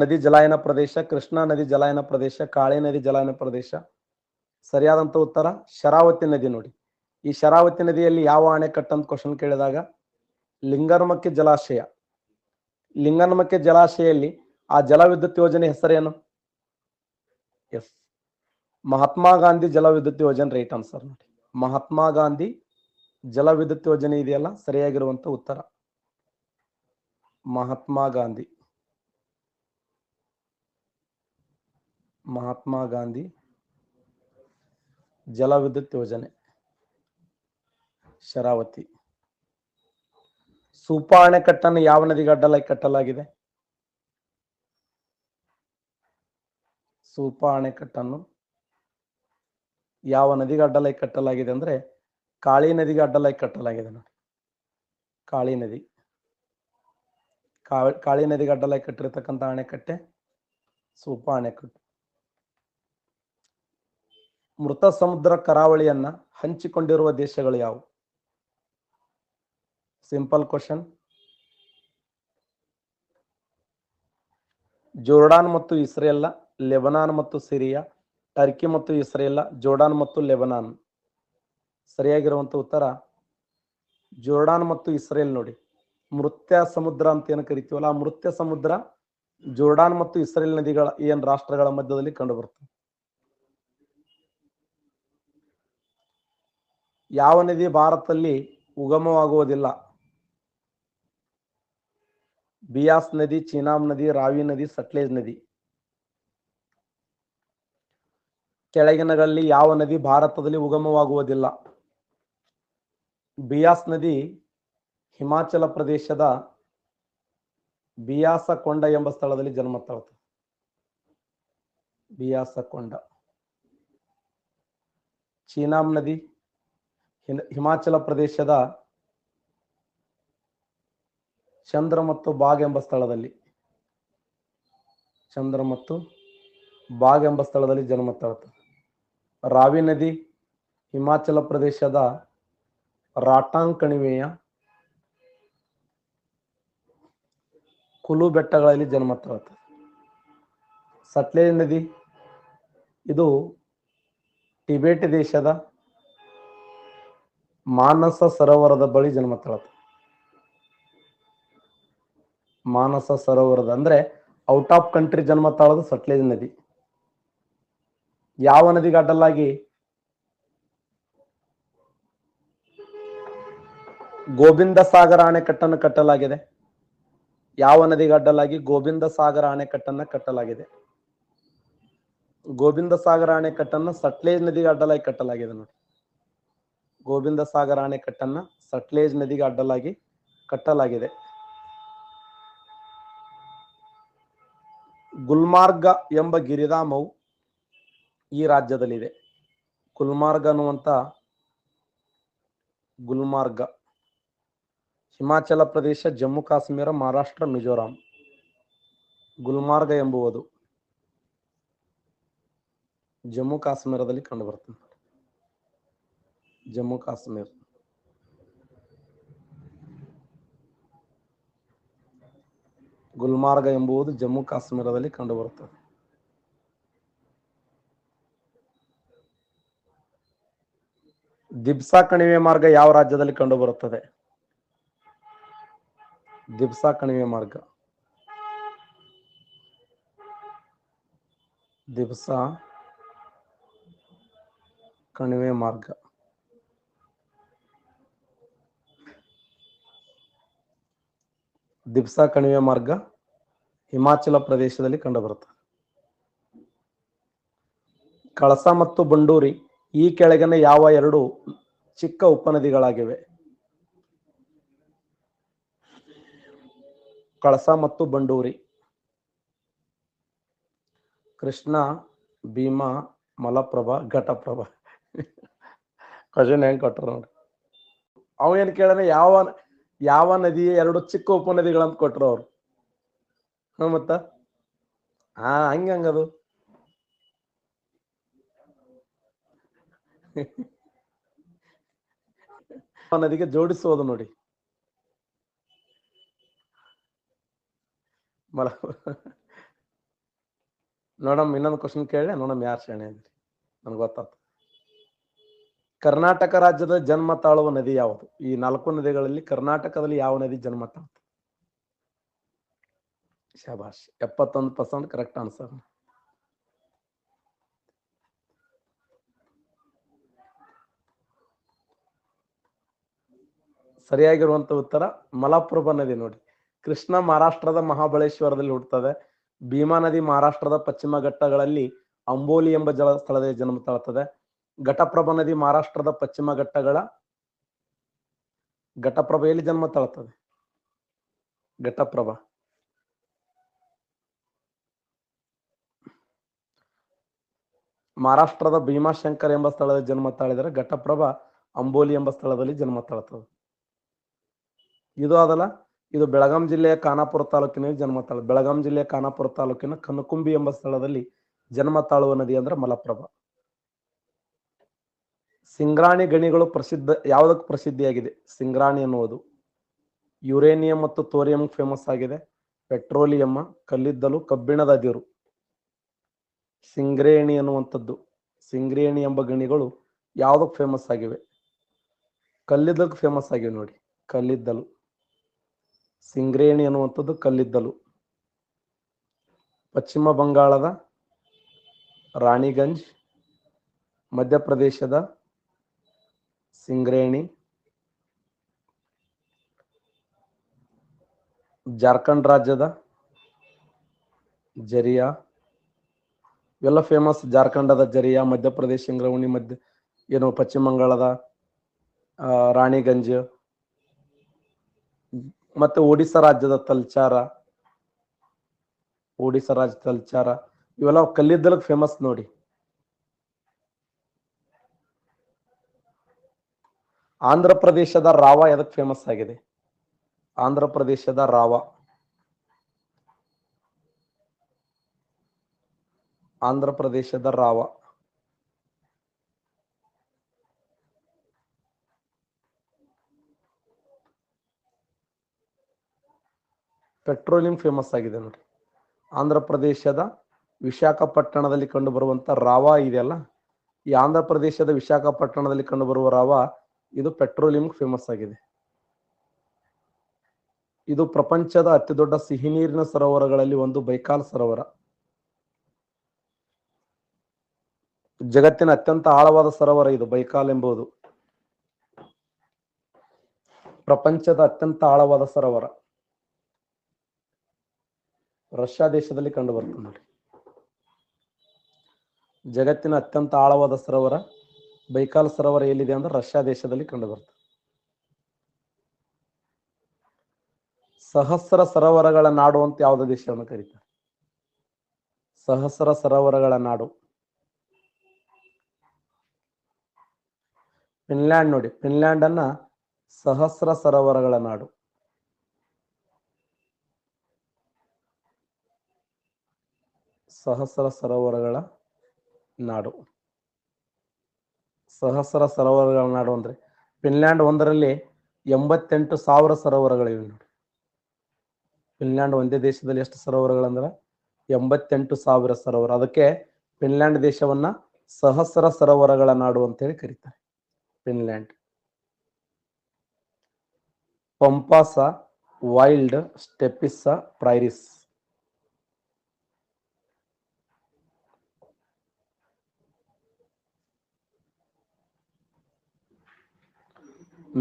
ನದಿ ಜಲಾಯನ ಪ್ರದೇಶ, ಕೃಷ್ಣಾ ನದಿ ಜಲಾಯನ ಪ್ರದೇಶ, ಕಾಳಿ ನದಿ ಜಲಾಯನ ಪ್ರದೇಶ. ಸರಿಯಾದಂತ ಉತ್ತರ ಶರಾವತಿ ನದಿ. ನೋಡಿ, ಈ ಶರಾವತಿ ನದಿಯಲ್ಲಿ ಯಾವ ಅಣೆಕಟ್ಟು ಅಂತ ಕ್ವಶನ್ ಕೇಳಿದಾಗ ಲಿಂಗನಮಕ್ಕಿ ಜಲಾಶಯ. ಲಿಂಗನಮಕ್ಕಿ ಜಲಾಶಯಲ್ಲಿ ಆ ಜಲವಿದ್ಯುತ್ ಯೋಜನೆ ಹೆಸರೇನು? ಎಸ್, ಮಹಾತ್ಮ ಗಾಂಧಿ ಜಲವಿದ್ಯುತ್ ಯೋಜನೆ, ರೈಟ್ ಆನ್ಸರ್. ನೋಡಿ, ಮಹಾತ್ಮ ಗಾಂಧಿ ಜಲವಿದ್ಯುತ್ ಯೋಜನೆ ಇದೆಯಲ್ಲ, ಸರಿಯಾಗಿರುವಂತ ಉತ್ತರ ಮಹಾತ್ಮ ಗಾಂಧಿ. ಮಹಾತ್ಮ ಗಾಂಧಿ ಜಲವಿದ್ಯುತ್ ಯೋಜನೆ ಶರಾವತಿ. ಸೂಪಾ ಅಣೆಕಟ್ಟನ್ನು ಯಾವ ನದಿಗೆ ಅಡ್ಡಲಾಗಿ ಕಟ್ಟಲಾಗಿದೆ? ಸೂಪಾ ಅಣೆಕಟ್ಟನ್ನು ಯಾವ ನದಿಗೆ ಅಡ್ಡಲಾಗಿ ಕಟ್ಟಲಾಗಿದೆ ಅಂದ್ರೆ ಕಾಳಿ ನದಿಗೆ ಅಡ್ಡಲಾಗಿ ಕಟ್ಟಲಾಗಿದೆ. ನೋಡಿ, ಕಾಳಿ ನದಿ. ಕಾಳಿ ನದಿಗೆ ಅಡ್ಡಲಾಗಿ ಕಟ್ಟಿರ್ತಕ್ಕಂಥ ಅಣೆಕಟ್ಟೆ ಸೂಪಾ ಅಣೆಕಟ್ಟು. ಮೃತ ಸಮುದ್ರ ಕರಾವಳಿಯನ್ನ ಹಂಚಿಕೊಂಡಿರುವ ದೇಶಗಳು ಯಾವುವು? Simple question. ಜೋರ್ಡಾನ್ ಮತ್ತು ಇಸ್ರೇಲ್, ಲೆಬನಾನ್ ಮತ್ತು ಸಿರಿಯಾ, ಟರ್ಕಿ ಮತ್ತು ಇಸ್ರೇಲ್, ಜೋರ್ಡಾನ್ ಮತ್ತು ಲೆಬನಾನ್. ಸರಿಯಾಗಿರುವಂತ ಉತ್ತರ ಜೋರ್ಡಾನ್ ಮತ್ತು ಇಸ್ರೇಲ್. ನೋಡಿ, ಮೃತ್ಯ ಸಮುದ್ರ ಅಂತ ಏನು ಕರಿತೀವಲ್ಲ, ಆ ಮೃತ್ಯ ಸಮುದ್ರ ಜೋರ್ಡಾನ್ ಮತ್ತು ಇಸ್ರೇಲ್ ನದಿಗಳ ಏನ್ ರಾಷ್ಟ್ರಗಳ ಮಧ್ಯದಲ್ಲಿ ಕಂಡು ಬರ್ತದೆ. ಯಾವ ನದಿ ಭಾರತದಲ್ಲಿ ಉಗಮವಾಗುವುದಿಲ್ಲ? ಬಿಯಾಸ್ ನದಿ, ಚೀನಾಬ್ ನದಿ, ರಾವಿ ನದಿ, ಸಟ್ಲೇಜ್ ನದಿ. ಕೆಳಗಿನಗಳಲ್ಲಿ ಯಾವ ನದಿ ಭಾರತದಲ್ಲಿ ಉಗಮವಾಗುವುದಿಲ್ಲ? ಬಿಯಾಸ್ ನದಿ ಹಿಮಾಚಲ ಪ್ರದೇಶದ ಬಿಯಾಸಕೊಂಡ ಎಂಬ ಸ್ಥಳದಲ್ಲಿ ಜನ್ಮ ತಾಳುತ್ತದೆ. ಬಿಯಾಸಕೊಂಡ. ಚೀನಾಬ್ ನದಿ ಹಿಮಾಚಲ ಪ್ರದೇಶದ ಚಂದ್ರ ಮತ್ತು ಬಾಗ್ ಎಂಬ ಸ್ಥಳದಲ್ಲಿ, ಚಂದ್ರ ಮತ್ತು ಬಾಗ್ ಎಂಬ ಸ್ಥಳದಲ್ಲಿ ಜನ್ಮ ತಾಳುತ್ತದೆ. ರಾವಿ ನದಿ ಹಿಮಾಚಲ ಪ್ರದೇಶದ ರಾಟಾಂಗ್ ಕಣಿವೆಯ ಕುಲು ಬೆಟ್ಟಗಳಲ್ಲಿ ಜನ್ಮ ತಾಳುತ್ತದೆ. ಸಟ್ಲೇಜ್ ನದಿ ಇದು ಟಿಬೆಟ್ ದೇಶದ ಮಾನಸ ಸರೋವರದ ಬಳಿ ಜನ್ಮ ತಾಳುತ್ತದೆ. ಮಾನಸ ಸರೋವರದ ಅಂದ್ರೆ ಔಟ್ ಆಫ್ ಕಂಟ್ರಿ ಜನ್ಮ ತಾಳೋದು ಸಟ್ಲೇಜ್ ನದಿ. ಯಾವ ನದಿಗೆ ಅಡ್ಡಲಾಗಿ ಗೋವಿಂದ ಸಾಗರ ಅಣೆಕಟ್ಟನ್ನು ಕಟ್ಟಲಾಗಿದೆ. ಯಾವ ನದಿಗೆ ಅಡ್ಡಲಾಗಿ ಗೋವಿಂದ ಸಾಗರ ಅಣೆಕಟ್ಟನ್ನ ಕಟ್ಟಲಾಗಿದೆ? ಗೋವಿಂದ ಸಾಗರ ಅಣೆಕಟ್ಟನ್ನ ಸಟ್ಲೇಜ್ ನದಿಗೆ ಅಡ್ಡಲಾಗಿ ಕಟ್ಟಲಾಗಿದೆ ನೋಡಿ. ಗೋವಿಂದ ಸಾಗರ ಅಣೆಕಟ್ಟನ್ನ ಸಟ್ಲೇಜ್ ನದಿಗೆ ಅಡ್ಡಲಾಗಿ ಕಟ್ಟಲಾಗಿದೆ. ಗುಲ್ಮಾರ್ಗ ಎಂಬ ಗಿರಿಧಾಮವು ಈ ರಾಜ್ಯದಲ್ಲಿದೆ. ಗುಲ್ಮಾರ್ಗ ಅನ್ನುವಂತ ಗುಲ್ಮಾರ್ಗ ಹಿಮಾಚಲ ಪ್ರದೇಶ, ಜಮ್ಮು ಕಾಶ್ಮೀರ, ಮಹಾರಾಷ್ಟ್ರ, ಮಿಜೋರಾಂ. ಗುಲ್ಮಾರ್ಗ ಎಂಬುವುದು ಜಮ್ಮು ಕಾಶ್ಮೀರದಲ್ಲಿ ಕಂಡುಬರುತ್ತದೆ. ಜಮ್ಮು ಕಾಶ್ಮೀರ. ಗುಲ್ಮಾರ್ಗ ಎಂಬುದು ಜಮ್ಮು ಕಾಶ್ಮೀರದಲ್ಲಿ ಕಂಡುಬರುತ್ತದೆ. ದಿಬ್ಸಾ ಕಣಿವೆ ಮಾರ್ಗ ಯಾವ ರಾಜ್ಯದಲ್ಲಿ ಕಂಡುಬರುತ್ತದೆ? ದಿಬ್ಸಾ ಕಣಿವೆ ಮಾರ್ಗ. ದಿಬ್ಸಾ ಕಣಿವೆ ಮಾರ್ಗ ದಿಬ್ಸಾ ಕಣಿವೆ ಮಾರ್ಗ ಹಿಮಾಚಲ ಪ್ರದೇಶದಲ್ಲಿ ಕಂಡುಬರುತ್ತದೆ. ಕಳಸಾ ಮತ್ತು ಬಂಡೂರಿ ಈ ಕೆಳಗಿನ ಯಾವ ಎರಡು ಚಿಕ್ಕ ಉಪನದಿಗಳಾಗಿವೆ? ಕಳಸಾ ಮತ್ತು ಬಂಡೂರಿ. ಕೃಷ್ಣ, ಭೀಮಾ, ಮಲಪ್ರಭಾ, ಘಟಪ್ರಭಾ. ಕ್ವಶನ್ ಹೆಂಗ್ ಕೊಟ್ರ ನೋಡ್ರಿ. ಅವ ಏನ್ ಕೇಳನ, ಯಾವ ನದಿಯ ಎರಡು ಚಿಕ್ಕ ಉಪನದಿಗಳಂತ ಕೊಟ್ರು ಅವ್ರು. ಮತ್ತ ಹಂಗದು ನದಿಗೆ ಜೋಡಿಸೋದು ನೋಡಿ. ನೋಡಮ್ ಇನ್ನೊಂದು ಕ್ವಶನ್ ಕೇಳಿ ನೋಡಮ್ ಯಾರು ಶಾಣೆ ಅಂದ್ರಿ, ನನ್ಗೆ ಗೊತ್ತಾಗ್ತದೆ. ಕರ್ನಾಟಕ ರಾಜ್ಯದ ಜನ್ಮ ತಾಳುವ ನದಿ ಯಾವುದು? ಈ 4 ನದಿಗಳಲ್ಲಿ ಕರ್ನಾಟಕದಲ್ಲಿ ಯಾವ ನದಿ ಜನ್ಮ ತಾಳುತ್ತೆ? ಶಾಬಾಷ್, 71% ಕರೆಕ್ಟ್ ಆನ್ಸರ್. ಸರಿಯಾಗಿರುವಂತ ಉತ್ತರ ಮಲಪ್ರಭಾ ನದಿ ನೋಡಿ. ಕೃಷ್ಣ ಮಹಾರಾಷ್ಟ್ರದ ಮಹಾಬಳೇಶ್ವರದಲ್ಲಿ ಹುಟ್ಟುತ್ತದೆ. ಭೀಮಾ ನದಿ ಮಹಾರಾಷ್ಟ್ರದ ಪಶ್ಚಿಮ ಘಟ್ಟಗಳಲ್ಲಿ ಅಂಬೋಲಿ ಎಂಬ ಜಲ ಸ್ಥಳದಲ್ಲಿ ಜನ್ಮ ತಾಳುತ್ತದೆ. ಘಟಪ್ರಭಾ ನದಿ ಮಹಾರಾಷ್ಟ್ರದ ಪಶ್ಚಿಮ ಘಟ್ಟಗಳ ಘಟಪ್ರಭೆಯಲ್ಲಿ ಜನ್ಮ ತಾಳುತ್ತದೆ. ಘಟಪ್ರಭಾ. ಮಹಾರಾಷ್ಟ್ರದ ಭೀಮಾಶಂಕರ್ ಎಂಬ ಸ್ಥಳದಲ್ಲಿ ಜನ್ಮ ತಾಳಿದರೆ ಘಟಪ್ರಭಾ ಅಂಬೋಲಿ ಎಂಬ ಸ್ಥಳದಲ್ಲಿ ಜನ್ಮ ತಾಳುತ್ತದೆ. ಇದು ಅದಲ್ಲ, ಇದು ಬೆಳಗಾಂ ಜಿಲ್ಲೆಯ ಖಾನಾಪುರ ತಾಲೂಕಿನಲ್ಲಿ ಜನ್ಮ ತಾಳು. ಬೆಳಗಾಂ ಜಿಲ್ಲೆಯ ಖಾನಾಪುರ ತಾಲೂಕಿನ ಕನಕುಂಬಿ ಎಂಬ ಸ್ಥಳದಲ್ಲಿ ಜನ್ಮ ತಾಳುವ ನದಿ ಅಂದ್ರೆ ಮಲಪ್ರಭಾ. ಸಿಂಗ್ರಾಣಿ ಗಣಿಗಳು ಯಾವುದಕ್ಕೆ ಪ್ರಸಿದ್ಧಿಯಾಗಿದೆ? ಸಿಂಗ್ರಾಣಿ ಎನ್ನುವುದು ಯುರೇನಿಯಂ ಮತ್ತು ಥೋರಿಯಂ ಫೇಮಸ್ ಆಗಿದೆ. ಪೆಟ್ರೋಲಿಯಂ, ಕಲ್ಲಿದ್ದಲು, ಕಬ್ಬಿಣದ ಅದಿರು. ಸಿಂಗ್ರೇಣಿ ಅನ್ನುವಂಥದ್ದು, ಸಿಂಗ್ರೇಣಿ ಎಂಬ ಗಣಿಗಳು ಯಾವುದಕ್ಕೆ ಫೇಮಸ್ ಆಗಿವೆ? ಕಲ್ಲಿದ್ದಲು ಫೇಮಸ್ ಆಗಿವೆ ನೋಡಿ, ಕಲ್ಲಿದ್ದಲು. ಸಿಂಗ್ರೇಣಿ ಅನ್ನುವಂಥದ್ದು ಕಲ್ಲಿದ್ದಲು. ಪಶ್ಚಿಮ ಬಂಗಾಳದ ರಾಣಿಗಂಜ್, ಮಧ್ಯಪ್ರದೇಶದ ಸಿಂಗ್ರೇಣಿ, ಜಾರ್ಖಂಡ್ ರಾಜ್ಯದ ಜರಿಯಾ, ಇವೆಲ್ಲ ಫೇಮಸ್. ಜಾರ್ಖಂಡದ ಜರಿಯಾ, ಮಧ್ಯಪ್ರದೇಶ ಸಿಂಗ್ರೌಣಿ, ಪಶ್ಚಿಮ ಬಂಗಾಳದ ರಾಣಿಗಂಜ್, ಮತ್ತೆ ಒಡಿಶಾ ರಾಜ್ಯದ ತಲ್ಚಾರ, ಇವೆಲ್ಲ ಕಲ್ಲಿದ್ದಲಕ್ಕೆ ಫೇಮಸ್ ನೋಡಿ. ಆಂಧ್ರ ಪ್ರದೇಶದ ರಾವ ಎದಕ್ಕೆ ಫೇಮಸ್ ಆಗಿದೆ? ಆಂಧ್ರ ಪ್ರದೇಶದ ರಾವ, ಆಂಧ್ರ ಪ್ರದೇಶದ ರಾವ ಪೆಟ್ರೋಲಿಯಂ ಫೇಮಸ್ ಆಗಿದೆ ನೋಡಿ. ಆಂಧ್ರ ಪ್ರದೇಶದ ವಿಶಾಖಪಟ್ಟಣದಲ್ಲಿ ಕಂಡು ಬರುವಂತ ರಾವ ಇದೆಯಲ್ಲ, ಈ ಆಂಧ್ರ ಪ್ರದೇಶದ ವಿಶಾಖಪಟ್ಟಣದಲ್ಲಿ ಕಂಡು ಬರುವ ರಾವ ಇದು ಪೆಟ್ರೋಲಿಯಂ ಫೇಮಸ್ ಆಗಿದೆ. ಇದು ಪ್ರಪಂಚದ ಅತಿ ದೊಡ್ಡ ಸಿಹಿ ನೀರಿನ ಸರೋವರಗಳಲ್ಲಿ ಒಂದು ಬೈಕಾಲ್ ಸರೋವರ. ಜಗತ್ತಿನ ಅತ್ಯಂತ ಆಳವಾದ ಸರೋವರ ಇದು ಬೈಕಾಲ್ ಎಂಬುದು. ಪ್ರಪಂಚದ ಅತ್ಯಂತ ಆಳವಾದ ಸರೋವರ ರಷ್ಯಾ ದೇಶದಲ್ಲಿ ಕಂಡು ಬರ್ತದೆ ನೋಡಿ. ಜಗತ್ತಿನ ಅತ್ಯಂತ ಆಳವಾದ ಸರೋವರ ಬೈಕಾಲ್ ಸರೋವರ ಎಲ್ಲಿದೆ ಅಂದ್ರೆ ರಷ್ಯಾ ದೇಶದಲ್ಲಿ ಕಂಡು ಬರ್ತದೆ. ಸಹಸ್ರ ಸರೋವರಗಳ ನಾಡು ಅಂತ ಯಾವುದೇ ದೇಶವನ್ನು ಕರೀತಾರೆ? ಸಹಸ್ರ ಸರೋವರಗಳ ನಾಡು ಫಿನ್ಲ್ಯಾಂಡ್ ನೋಡಿ. ಫಿನ್ಲ್ಯಾಂಡ್ ಅನ್ನ ಸಹಸ್ರ ಸರೋವರಗಳ ನಾಡು. ಸಹಸ್ರ ಸರೋವರಗಳ ನಾಡು. ಸಹಸ್ರ ಸರೋವರಗಳ ನಾಡು ಅಂದ್ರೆ ಫಿನ್ಲ್ಯಾಂಡ್ ಒಂದರಲ್ಲಿ 88,000 ಸರೋವರಗಳಿವೆ ನೋಡಿ. ಫಿನ್ಲ್ಯಾಂಡ್ ಒಂದೇ ದೇಶದಲ್ಲಿ ಎಷ್ಟು ಸರೋವರಗಳಂದ್ರೆ 88,000 ಸರೋವರ. ಅದಕ್ಕೆ ಫಿನ್ಲ್ಯಾಂಡ್ ದೇಶವನ್ನ ಸಹಸ್ರ ಸರೋವರಗಳ ನಾಡು ಅಂತ ಹೇಳಿ ಕರೀತಾರೆ. Finland. Pampas, veld, steppes, prairies.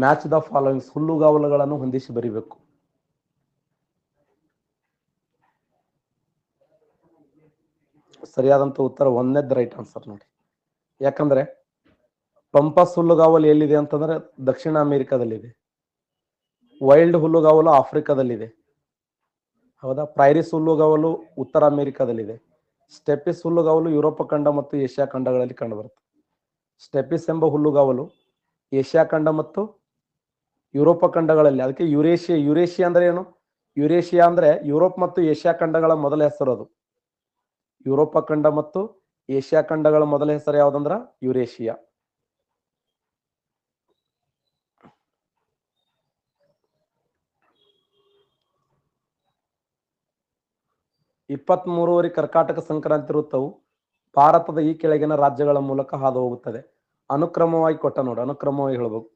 Match the followings. ಹುಲ್ಲುಗಾವಲುಗಳನ್ನು ಹೊಂದಿಸಿ ಬರಿಬೇಕು. ಸರಿಯಾದಂತ ಉತ್ತರ ಒಂದನೇದ್ ರೈಟ್ ಆನ್ಸರ್ ನೋಡಿ. ಯಾಕಂದ್ರೆ ಪಂಪಸ್ ಹುಲ್ಲುಗಾವಲು ಎಲ್ಲಿದೆ ಅಂತಂದ್ರೆ ದಕ್ಷಿಣ ಅಮೆರಿಕಾದಲ್ಲಿದೆ. ವೈಲ್ಡ್ ಹುಲ್ಲುಗಾವಲು ಆಫ್ರಿಕಾದಲ್ಲಿದೆ. ಹೌದಾ? ಪ್ರೈರಿಸ್ ಹುಲ್ಲುಗಾವಲು ಉತ್ತರ ಅಮೆರಿಕಾದಲ್ಲಿದೆ. ಸ್ಟೆಪಿಸ್ ಹುಲ್ಲುಗಾವಲು ಯುರೋಪ ಖಂಡ ಮತ್ತು ಏಷ್ಯಾ ಖಂಡಗಳಲ್ಲಿ ಕಂಡುಬರುತ್ತೆ. ಸ್ಟೆಪಿಸ್ ಎಂಬ ಹುಲ್ಲುಗಾವಲು ಏಷ್ಯಾ ಖಂಡ ಮತ್ತು ಯುರೋಪ ಖಂಡಗಳಲ್ಲಿ. ಅದಕ್ಕೆ ಯುರೇಷಿಯಾ. ಯುರೇಷಿಯಾ ಅಂದ್ರೆ ಏನು? ಯುರೇಷಿಯಾ ಅಂದ್ರೆ ಯುರೋಪ್ ಮತ್ತು ಏಷ್ಯಾ ಖಂಡಗಳ ಮೊದಲ ಹೆಸರು ಅದು. ಯುರೋಪ ಖಂಡ ಮತ್ತು ಏಷ್ಯಾ ಖಂಡಗಳ ಮೊದಲ ಹೆಸರು ಯಾವ್ದಂದ್ರ ಯುರೇಷಿಯಾ. ಇಪ್ಪತ್ಮೂರುವರೆ ಕರ್ಕಾಟಕ ಸಂಕ್ರಾಂತಿ ವೃತ್ತವು ಭಾರತದ ಈ ಕೆಳಗಿನ ರಾಜ್ಯಗಳ ಮೂಲಕ ಹಾದು ಹೋಗುತ್ತದೆ. ಅನುಕ್ರಮವಾಗಿ ಕೊಟ್ಟ ನೋಡಿ. ಅನುಕ್ರಮವಾಗಿ ಹೇಳ್ಬೇಕು.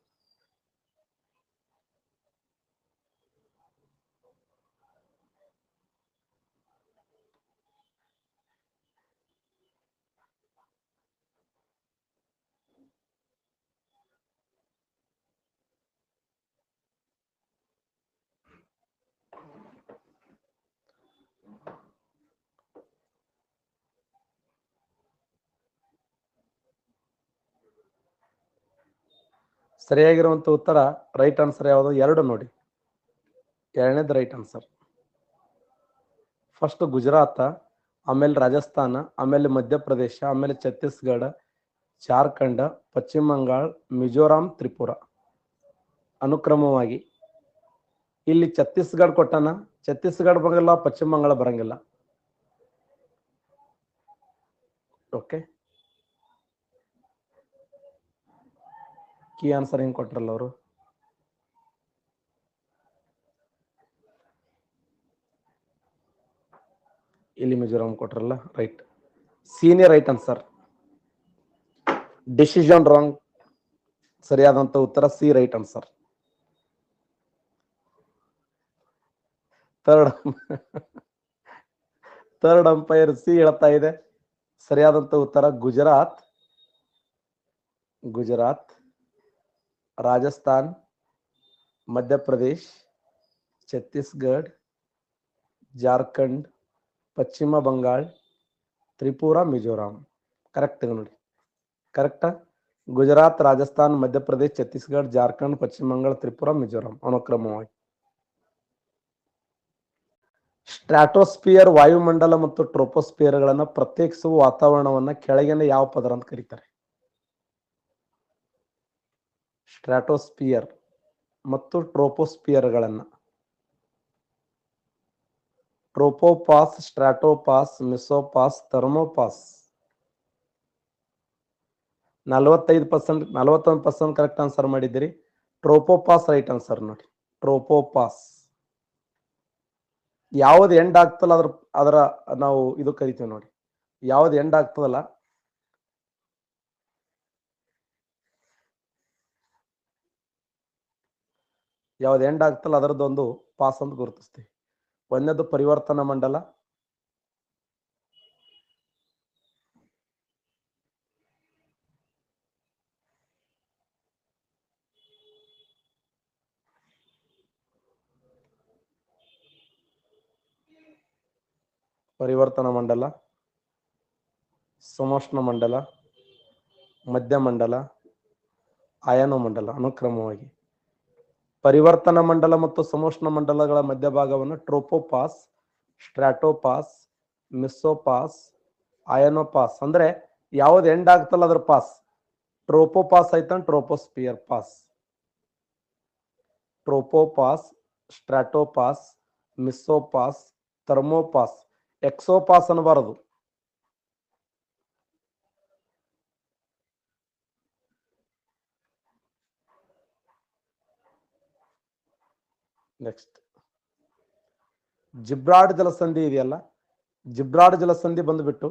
ಸರಿಯಾಗಿರುವಂತ ಉತ್ತರ ರೈಟ್ ಆನ್ಸರ್ ಯಾವುದು? 2 ನೋಡಿ. ಎರಡನೇದು ರೈಟ್ ಆನ್ಸರ್. ಫಸ್ಟ್ ಗುಜರಾತ್, ಆಮೇಲೆ ರಾಜಸ್ಥಾನ, ಆಮೇಲೆ ಮಧ್ಯಪ್ರದೇಶ, ಆಮೇಲೆ ಛತ್ತೀಸ್ಗಢ, ಜಾರ್ಖಂಡ್, ಪಶ್ಚಿಮ ಬಂಗಾಳ, ಮಿಜೋರಾಂ, ತ್ರಿಪುರ ಅನುಕ್ರಮವಾಗಿ. ಇಲ್ಲಿ ಛತ್ತೀಸ್ಗಢ ಕೊಟ್ಟನ. ಛತ್ತೀಸ್ಗಢ ಬರಂಗಿಲ್ಲ, ಪಶ್ಚಿಮ ಬಂಗಾಳ ಬರಂಗಿಲ್ಲ. ಓಕೆ, ಕೀ ಆನ್ಸರ್ ಹೆಂಗ್ ಕೊಟ್ರಲ್ಲ ಅವರು. ಇಲ್ಲಿ ಮಿಜೋರಾಂ ಕೊಟ್ರಲ್ಲ. Right. Senior right answer. Decision wrong. ಸರಿಯಾದಂತ ಉತ್ತರ C right answer. Third umpire C ಹೇಳ್ತಾ ಇದೆ. ಸರಿಯಾದಂತ ಉತ್ತರ ಗುಜರಾತ್, ರಾಜಸ್ಥಾನ್, ಮಧ್ಯಪ್ರದೇಶ್, ಛತ್ತೀಸ್ಗಢ, ಜಾರ್ಖಂಡ್, ಪಶ್ಚಿಮ ಬಂಗಾಳ, ತ್ರಿಪುರ, ಮಿಜೋರಾಂ. ಕರೆಕ್ಟ್ ನೋಡಿ. ಕರೆಕ್ಟಾ? ಗುಜರಾತ್, ರಾಜಸ್ಥಾನ್, ಮಧ್ಯಪ್ರದೇಶ್, ಛತ್ತೀಸ್ಗಢ, ಜಾರ್ಖಂಡ್, ಪಶ್ಚಿಮ ಬಂಗಾಳ, ತ್ರಿಪುರ, ಮಿಜೋರಾಂ ಅನುಕ್ರಮವಾಗಿ. ಸ್ಟ್ರಾಟೋಸ್ಪಿಯರ್ ವಾಯುಮಂಡಲ ಮತ್ತು ಟ್ರೋಪೋಸ್ಪಿಯರ್ಗಳನ್ನ ಪ್ರತ್ಯೇಕಿಸುವ ವಾತಾವರಣವನ್ನ ಕೆಳಗಿನ ಯಾವ ಪದರ ಅಂತ ಕರೀತಾರೆ? ಸ್ಟ್ರಾಟೋಸ್ಪಿಯರ್ ಮತ್ತು ಟ್ರೋಪೋಸ್ಪಿಯರ್ಗಳನ್ನ. Tropopause, stratopause, mesopause, ಥರ್ಮೋಪಾಸ್. 45%, 41% correct answer ಮಾಡಿದ್ದೀರಿ. ಟ್ರೋಪೋಪಾಸ್ ರೈಟ್ ಆನ್ಸರ್ ನೋಡಿ. ಟ್ರೋಪೋಪಾಸ್. ಯಾವ್ದು ಎಂಡ್ ಆಗ್ತಲ್ಲ ಅದರ ನಾವು ಇದು ಕರಿತೀವಿ ನೋಡಿ. ಯಾವ್ದು ಎಂಡ್ ಆಗ್ತದಲ್ಲ ಅದರದ್ದೊಂದು ಪಾಸ್ ಅಂತ ಗುರುತಿಸ್ತೀವಿ. ಒಂದನೇದು ಪರಿವರ್ತನಾ ಮಂಡಲ, ಪರಿವರ್ತನ ಮಂಡಲ, ಸಮೋಷ್ಣ ಮಂಡಲ, ಮಧ್ಯಮಂಡಲ, ಅಯಾನು ಮಂಡಲ ಅನುಕ್ರಮವಾಗಿ. ಪರಿವರ್ತನ ಮಂಡಲ ಮತ್ತು ಸಮೋಷ್ಣ ಮಂಡಲಗಳ ಮಧ್ಯಭಾಗವನ್ನು ಟ್ರೋಪೋಪಾಸ್, ಸ್ಟ್ರಾಟೋಪಾಸ್, ಮಿಸೋಪಾಸ್, ಅಯನೋಪಾಸ್ ಅಂದ್ರೆ ಯಾವ್ದು ಎಂಡ್ ಆಗ್ತಲ್ಲ ಅದ್ರ ಪಾಸ್. ಟ್ರೋಪೋಪಾಸ್ ಐತನ್ troposphere pause. Tropopause, stratopause, mesopause, thermopause, exopause ಅನ್ನಬಾರದು. ನೆಕ್ಸ್ಟ್ ಜಿಬ್ರಾಲ್ಡ್ ಜಲಸಂಧಿ ಇದೆಯಲ್ಲ, ಜಿಬ್ರಾಲ್ಡ್ ಜಲಸಂಧಿ ಬಂದ್ಬಿಟ್ಟು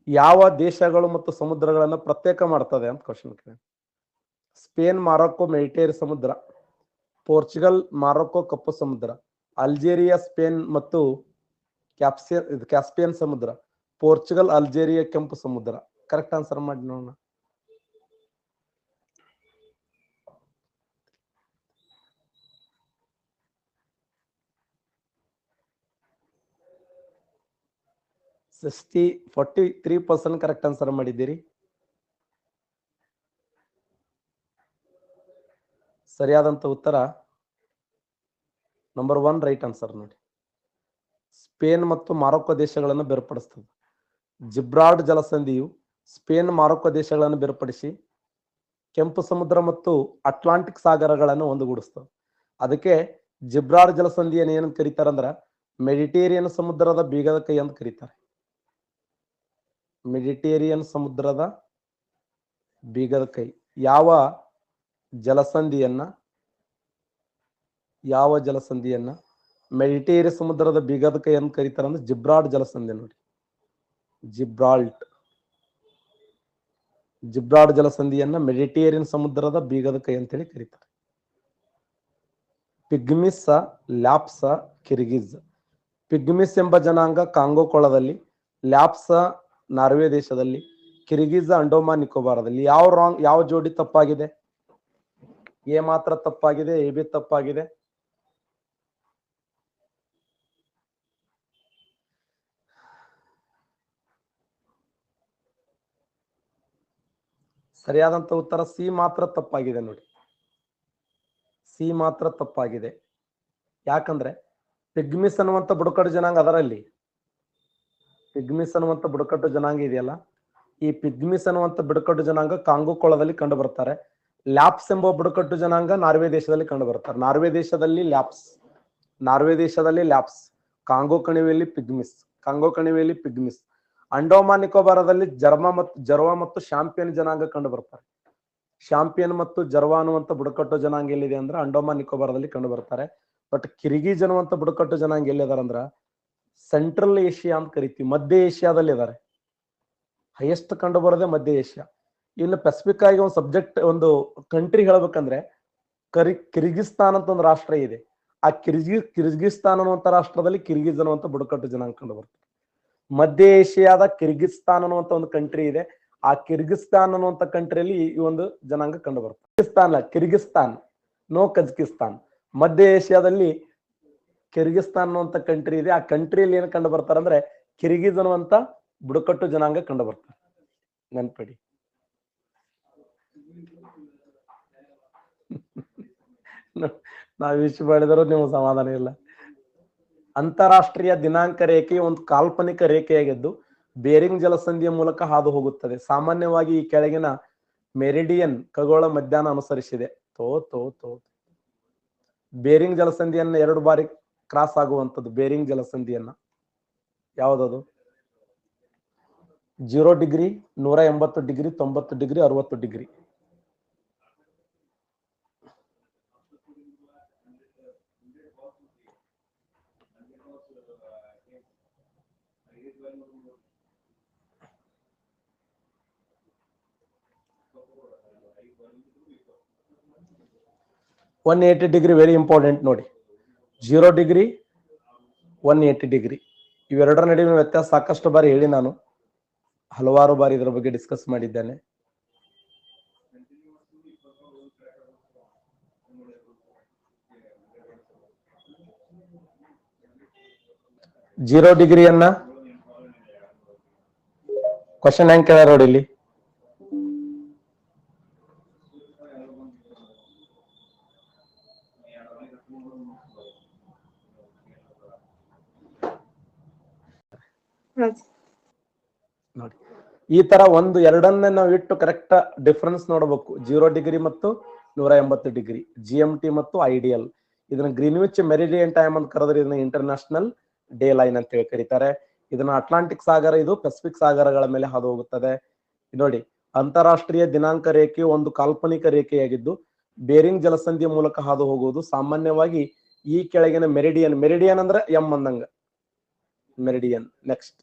ಯಾವ ದೇಶಗಳು ಮತ್ತು ಸಮುದ್ರಗಳನ್ನು ಪ್ರತ್ಯೇಕ ಮಾಡ್ತದೆ ಅಂತ ಕ್ವಶನ್ ಕೇಳಿ. ಸ್ಪೇನ್, ಮಾರೊಕ್ಕೋ, ಮೆಡಿಟೇರಿಯನ್ ಸಮುದ್ರ. ಪೋರ್ಚುಗಲ್, ಮಾರೊಕ್ಕೋ, ಕಪ್ಪು ಸಮುದ್ರ. ಅಲ್ಜೇರಿಯಾ, ಸ್ಪೇನ್ ಮತ್ತು ಕ್ಯಾಸ್ಪಿಯನ್ ಸಮುದ್ರ. ಪೋರ್ಚುಗಲ್, ಅಲ್ಜೇರಿಯಾ, ಕೆಂಪು ಸಮುದ್ರ. ಕರೆಕ್ಟ್ ಆನ್ಸರ್ ಮಾಡಿ ನೋಡೋಣ. ಸಿ 43% ಕರೆಕ್ಟ್ ಆನ್ಸರ್ ಮಾಡಿದ್ದೀರಿ. ಸರಿಯಾದಂತ ಉತ್ತರ ನಂಬರ್ 1 ರೈಟ್ ಆನ್ಸರ್ ನೋಡಿ. ಸ್ಪೇನ್ ಮತ್ತು ಮಾರೊಕ್ಕೋ ದೇಶಗಳನ್ನು ಬೇರ್ಪಡಿಸ್ತದೆ. ಜಿಬ್ರಾಲ್ಡ್ ಜಲಸಂಧಿಯು ಸ್ಪೇನ್, ಮಾರೊಕ್ಕೋ ದೇಶಗಳನ್ನು ಬೇರ್ಪಡಿಸಿ ಕೆಂಪು ಸಮುದ್ರ ಮತ್ತು ಅಟ್ಲಾಂಟಿಕ್ ಸಾಗರಗಳನ್ನು ಒಂದುಗೂಡಿಸ್ತದೆ. ಅದಕ್ಕೆ ಜಿಬ್ರಾಲ್ಡ್ ಜಲಸಂಧಿಯನ್ನು ಏನು ಕರೀತಾರಂದ್ರ ಮೆಡಿಟೇರಿಯನ್ ಸಮುದ್ರದ ಬೀಗದ ಕೈ ಅಂತ ಕರೀತಾರೆ. ಮೆಡಿಟೇರಿಯನ್ ಸಮುದ್ರದ ಬೀಗದ ಕೈ. ಯಾವ ಜಲಸಂಧಿಯನ್ನ ಮೆಡಿಟೇರಿಯನ್ ಸಮುದ್ರದ ಬೀಗದ ಕೈ ಅಂತ ಕರೀತಾರೆ ಅಂದ್ರೆ ಜಿಬ್ರಾಲ್ಡ್ ಜಲಸಂಧಿ ನೋಡಿ. ಜಿಬ್ರಾಲ್ಡ್ ಜಲಸಂಧಿಯನ್ನ ಮೆಡಿಟೇರಿಯನ್ ಸಮುದ್ರದ ಬೀಗದ ಕೈ ಅಂತೇಳಿ ಕರೀತಾರೆ. ಪಿಗ್ಮಿಸ್, ಲ್ಯಾಪ್ಸ, ಕಿರ್ಗಿಜ್. ಪಿಗ್ಮಿಸ್ ಎಂಬ ಜನಾಂಗ ಕಾಂಗೋ ಕೊಳದಲ್ಲಿ, ಲ್ಯಾಪ್ಸ ನಾರ್ವೆ ದೇಶದಲ್ಲಿ, ಕಿರ್ಗಿಜ್ ಅಂಡೋಮಾನ್ ನಿಕೋಬಾರದಲ್ಲಿ. ಯಾವ ಜೋಡಿ ತಪ್ಪಾಗಿದೆ? ಎ ಮಾತ್ರ ತಪ್ಪಾಗಿದೆ, ಎ ಬಿ ತಪ್ಪಾಗಿದೆ. ಸರಿಯಾದಂತ ಉತ್ತರ ಸಿ ಮಾತ್ರ ತಪ್ಪಾಗಿದೆ ನೋಡಿ. ಸಿ ಮಾತ್ರ ತಪ್ಪಾಗಿದೆ. ಯಾಕಂದ್ರೆ ಪಿಗ್ಮಿಸ್ ಅನ್ನುವಂತ ಬುಡಕಟ್ಟು ಜನಾಂಗ ಅದರಲ್ಲಿ. ಪಿಗ್ಮಿಸ್ ಅನ್ನುವಂತ ಬುಡಕಟ್ಟು ಜನಾಂಗ ಇದೆಯಲ್ಲ, ಈ ಪಿಗ್ಮಿಸ್ ಅನ್ನುವಂತ ಬುಡಕಟ್ಟು ಜನಾಂಗ ಕಾಂಗೋ ಕೊಳದಲ್ಲಿ ಕಂಡು ಬರ್ತಾರೆ. ಲ್ಯಾಪ್ಸ್ ಎಂಬ ಬುಡಕಟ್ಟು ಜನಾಂಗ ನಾರ್ವೆ ದೇಶದಲ್ಲಿ ಕಂಡು ಬರ್ತಾರೆ. ನಾರ್ವೆ ದೇಶದಲ್ಲಿ ಲ್ಯಾಪ್ಸ್, ಕಾಂಗೋ ಕಣಿವೆಯಲ್ಲಿ ಪಿಗ್ಮಿಸ್. ಅಂಡೋಮಾನ್ ನಿಕೋಬಾರದಲ್ಲಿ ಜರ್ವಾ ಮತ್ತು ಶಾಂಪಿಯನ್ ಜನಾಂಗ ಕಂಡು ಬರ್ತಾರೆ. ಶಾಂಪಿಯನ್ ಮತ್ತು ಜರ್ವಾ ಅನ್ನುವಂತ ಬುಡಕಟ್ಟು ಜನಾಂಗ ಎಲ್ಲಿದೆ ಅಂದ್ರೆ ಅಂಡೋಮಾನ್ ನಿಕೋಬಾರದಲ್ಲಿ ಕಂಡು ಬರ್ತಾರೆ. ಬಟ್ ಕಿರ್ಗಿಜ್ ಅನ್ನುವಂತ ಬುಡಕಟ್ಟು ಜನಾಂಗ ಎಲ್ಲಿದಾರ ಅಂದ್ರ ಸೆಂಟ್ರಲ್ ಏಷ್ಯಾ ಅಂತ ಕರಿತೀವಿ, ಮಧ್ಯ ಏಷ್ಯಾದಲ್ಲಿ ಇದಾರೆ. ಹೈಯೆಸ್ಟ್ ಕಂಡು ಬರೋದೇ ಮಧ್ಯ ಏಷ್ಯಾ. ಇನ್ನು ಪೆಸಿಫಿಕ್ ಆಗಿ ಒಂದು ಸಬ್ಜೆಕ್ಟ್, ಒಂದು ಕಂಟ್ರಿ ಹೇಳ್ಬೇಕಂದ್ರೆ ಕಿರ್ಗಿಸ್ತಾನ್ ಅಂತ ಒಂದು ರಾಷ್ಟ್ರ ಇದೆ. ಆ ಕಿರ್ಗಿಸ್ತಾನ್ ಅನ್ನುವಂತ ರಾಷ್ಟ್ರದಲ್ಲಿ ಕಿರ್ಗಿಜ್ ಅನ್ನುವಂತ ಬುಡಕಟ್ಟು ಜನಾಂಗ ಕಂಡು ಬರ್ತದೆ. ಮಧ್ಯ ಏಷ್ಯಾದ ಕಿರ್ಗಿಸ್ತಾನ್ ಅನ್ನುವಂತ ಒಂದು ಕಂಟ್ರಿ ಇದೆ. ಆ ಕಿರ್ಗಿಸ್ತಾನ್ ಅನ್ನುವಂತ ಕಂಟ್ರಿಯಲ್ಲಿ ಈ ಒಂದು ಜನಾಂಗ ಕಂಡು ಬರ್ತದೆ. Kyrgyzstan, no Kazakhstan. ಮಧ್ಯ ಏಷ್ಯಾದಲ್ಲಿ ಕಿರ್ಗಿಸ್ತಾನ್ ಅನ್ನುವಂತ ಕಂಟ್ರಿ ಇದೆ. ಆ ಕಂಟ್ರಿಯಲ್ಲಿ ಏನು ಕಂಡು ಬರ್ತಾರೆ ಅಂದ್ರೆ ಕಿರ್ಗಿಜ್ ಅನ್ನುವಂತ ಬುಡಕಟ್ಟು ಜನಾಂಗ ಕಂಡು ಬರ್ತಾರೆ. ನೆನ್ಪಿಡಿ. ನಾವು ವಿಷ್ ಮಾಡಿದರೂ ನೀವು ಸಮಾಧಾನ ಇಲ್ಲ. ಅಂತಾರಾಷ್ಟ್ರೀಯ ದಿನಾಂಕ ರೇಖೆ ಒಂದು ಕಾಲ್ಪನಿಕ ರೇಖೆಯಾಗಿದ್ದು ಬೇರಿಂಗ್ ಜಲಸಂಧಿಯ ಮೂಲಕ ಹಾದು ಹೋಗುತ್ತದೆ. ಸಾಮಾನ್ಯವಾಗಿ ಈ ಕೆಳಗಿನ ಮೆರಿಡಿಯನ್ ಖಗೋಳ ಮಧ್ಯಾಹ್ನ ಅನುಸರಿಸಿದೆ. ಬೇರಿಂಗ್ ಜಲಸಂಧಿಯನ್ನ 2 ಬಾರಿ ಕ್ರಾಸ್ ಆಗುವಂಥದ್ದು. ಬೇರಿಂಗ್ ಜಲಸಂಧಿಯನ್ನ ಯಾವುದದು? 0 degree, 180 degree, 90 degree, 60 degree. $180 degree very important ನೋಡಿ. 0 ಡಿಗ್ರಿ, 180 ಡಿಗ್ರಿ ಇವೆರಡರ ನಡುವಿನ ವ್ಯತ್ಯಾಸ ಸಾಕಷ್ಟು ಬಾರಿ ಹೇಳಿ, ನಾನು ಹಲವಾರು ಬಾರಿ ಇದರ ಬಗ್ಗೆ ಡಿಸ್ಕಸ್ ಮಾಡಿದ್ದೇನೆ. ಜೀರೋ ಡಿಗ್ರಿಯನ್ನ ಕ್ವಶನ್ ಹೆಂಗ್ ಕೇಳ್ಯಾರ ನೋಡಿ ಇಲ್ಲಿ. ನೋಡಿ ಈ ತರ ಒಂದು ಎರಡನ್ನೇ ನಾವು ಇಟ್ಟು ಕರೆಕ್ಟ್ ಡಿಫ್ರೆನ್ಸ್ ನೋಡಬೇಕು. 0 ಡಿಗ್ರಿ ಮತ್ತು 180 ಡಿಗ್ರಿ, GMT ಮತ್ತು ಐಡಿಯಲ್. ಇದನ್ನ ಗ್ರೀನ್ವಿಚ್ ಮೆರಿಡಿಯನ್ ಟೈಮ್ ಅಂತ ಕರೆದ್ರೆ ಇದನ್ನ ಇಂಟರ್ನ್ಯಾಷನಲ್ ಡೇ ಲೈನ್ ಅಂತ ಹೇಳಿ ಕರೀತಾರೆ. ಇದನ್ನ ಅಟ್ಲಾಂಟಿಕ್ ಸಾಗರ, ಇದು ಪೆಸಿಫಿಕ್ ಸಾಗರಗಳ ಮೇಲೆ ಹಾದು ಹೋಗುತ್ತದೆ. ನೋಡಿ, ಅಂತಾರಾಷ್ಟ್ರೀಯ ದಿನಾಂಕ ರೇಖೆಯು ಒಂದು ಕಾಲ್ಪನಿಕ ರೇಖೆಯಾಗಿದ್ದು ಬೇರಿಂಗ್ ಜಲಸಂಧಿಯ ಮೂಲಕ ಹಾದು ಹೋಗುವುದು. ಸಾಮಾನ್ಯವಾಗಿ ಈ ಕೆಳಗಿನ ಮೆರಿಡಿಯನ್, ಮೆರಿಡಿಯನ್ ಅಂದ್ರೆ ಎಂ ಅಂದಂಗ ಮೆರಿಡಿಯನ್. ನೆಕ್ಸ್ಟ್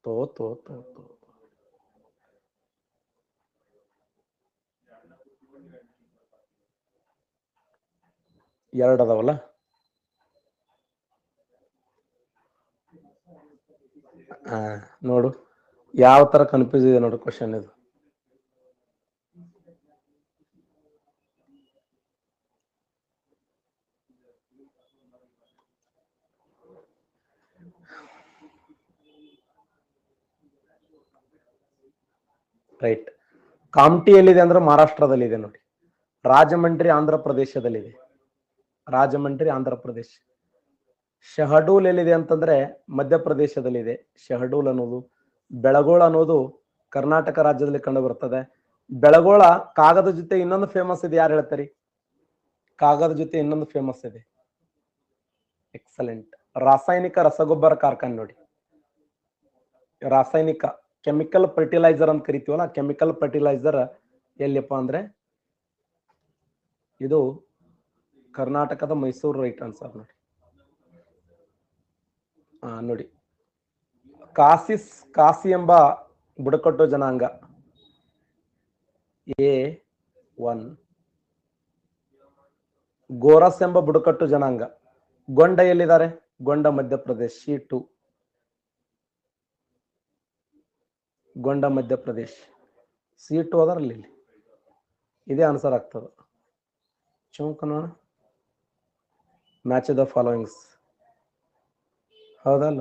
ತೋ ತೋ ತೋ ತೋ ಎರಡು ಅದಾವಲ್ಲ, ನೋಡು ಯಾವ ತರ ಕನ್ಫ್ಯೂಸ್ ಇದೆ ನೋಡು ಕ್ವಶನ್ ಇದು. ರೈಟ್. ಕಾಮ್ಟಿ ಎಲ್ಲಿದೆ ಅಂದ್ರೆ ಮಹಾರಾಷ್ಟ್ರದಲ್ಲಿದೆ ನೋಡಿ. ರಾಜಮಂಡ್ರಿ ಆಂಧ್ರ ಪ್ರದೇಶದಲ್ಲಿದೆ. ರಾಜಮಂಡ್ರಿ ಆಂಧ್ರ ಪ್ರದೇಶ. ಶಹಡೂಲ್ ಎಲ್ಲಿದೆ ಅಂತಂದ್ರೆ ಮಧ್ಯಪ್ರದೇಶದಲ್ಲಿದೆ ಶಹಡೂಲ್ ಅನ್ನೋದು. ಬೆಳಗೋಳ ಅನ್ನೋದು ಕರ್ನಾಟಕ ರಾಜ್ಯದಲ್ಲಿ ಕಂಡು ಬರ್ತದೆ. ಬೆಳಗೋಳ ಕಾಗದ ಜೊತೆ ಇನ್ನೊಂದು ಫೇಮಸ್ ಇದೆ, ಯಾರು ಹೇಳ್ತಾರೆ? ಕಾಗದ ಜೊತೆ ಇನ್ನೊಂದು ಫೇಮಸ್ ಇದೆ. ಎಕ್ಸಲೆಂಟ್. ರಾಸಾಯನಿಕ ರಸಗೊಬ್ಬರ ಕಾರ್ಖಾನೆ ನೋಡಿ. ರಾಸಾಯನಿಕ ಕೆಮಿಕಲ್ ಫರ್ಟಿಲೈಸರ್ ಅಂತ ಕರಿತೀವಲ್ಲ, ಕೆಮಿಕಲ್ ಫರ್ಟಿಲೈಸರ್ ಎಲ್ಲಿಪ್ಪ ಅಂದ್ರೆ ಇದು ಕರ್ನಾಟಕದ ಮೈಸೂರು. ರೈಟ್ ಆನ್ಸರ್ ನೋಡಿ. ನೋಡಿ, ಕಾಸಿ ಎಂಬ ಬುಡಕಟ್ಟು ಜನಾಂಗ A1, ಗೋರಸ್ ಎಂಬ ಬುಡಕಟ್ಟು ಜನಾಂಗ. ಗೊಂಡ ಎಲ್ಲಿದ್ದಾರೆ? ಗೊಂಡ ಮಧ್ಯಪ್ರದೇಶ್. C2 ಗೊಂಡ ಮಧ್ಯಪ್ರದೇಶ್. C2 ಅದರಲ್ಲಿ ಇಲ್ಲಿ ಇದೇ ಆನ್ಸರ್ ಆಗ್ತದೆ. ಚೌಕ ನೋಡ, ಮ್ಯಾಚ್ ದ ಫಾಲೋಯಿಂಗ್ಸ್. ಹೌದಲ್ಲ?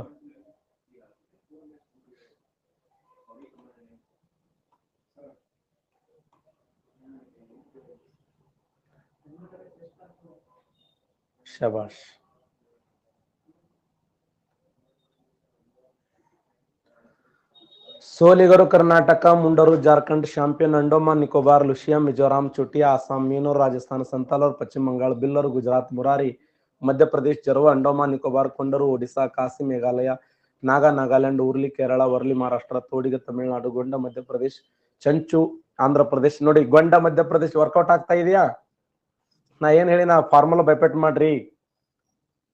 ಶಬಾಷ್. ಸೋಲಿಗರು ಕರ್ನಾಟಕ, ಮುಂಡರು ಜಾರ್ಖಂಡ್, ಚಾಂಪಿಯನ್ ಅಂಡೋಮಾನ್ ನಿಕೋಬಾರ್, ಲುಷಿಯಾ ಮಿಜೋರಾಂ, ಚುಟಿಯಾ ಅಸ್ಸಾಂ, ಮೀನೂರ್ ರಾಜಸ್ಥಾನ, ಸಂತಾಲೂರ್ ಪಶ್ಚಿಮ ಬಂಗಾಳ, ಬಿಲ್ಲರು ಗುಜರಾತ್, ಮುರಾರಿ ಮಧ್ಯಪ್ರದೇಶ್, ಜರವ ಅಂಡೋಮಾನ್ ನಿಕೋಬಾರ್, ಕೊಂಡರು ಒಡಿಶಾ, ಕಾಸಿ ಮೇಘಾಲಯ, ನಾಗಾ ನಾಗಾಲ್ಯಾಂಡ್, ಉರ್ಲಿ ಕೇರಳ, ವರ್ಲಿ ಮಹಾರಾಷ್ಟ್ರ, ತೋಡಿಗೆ ತಮಿಳುನಾಡು, ಗೊಂಡ ಮಧ್ಯಪ್ರದೇಶ್, ಚಂಚು ಆಂಧ್ರ ಪ್ರದೇಶ್. ನೋಡಿ, ಗೊಂಡ ಮಧ್ಯಪ್ರದೇಶ್ ವರ್ಕೌಟ್ ಆಗ್ತಾ ಇದೆಯಾ? ನಾ ಏನ್ ಹೇಳಿ, ನಾ ಫಾರ್ಮುಲಾ ಬೈಪೆಟ್ ಮಾಡ್ರಿ.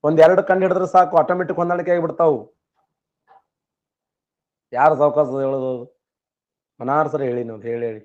ಒಂದೆರಡು ಕಂಡು ಹಿಡಿದ್ರೆ ಸಾಕು, ಆಟೋಮೆಟಿಕ್ ಹೊಂದಾಣಿಕೆ ಆಗಿಬಿಡ್ತಾವು. ಯಾರು ಸಾವಕಾಶ ಹೇಳೋದು? ಮನಾರ್ ಸರಿ ಹೇಳಿ, ನೋಡಿ ಹೇಳಿ ಹೇಳಿ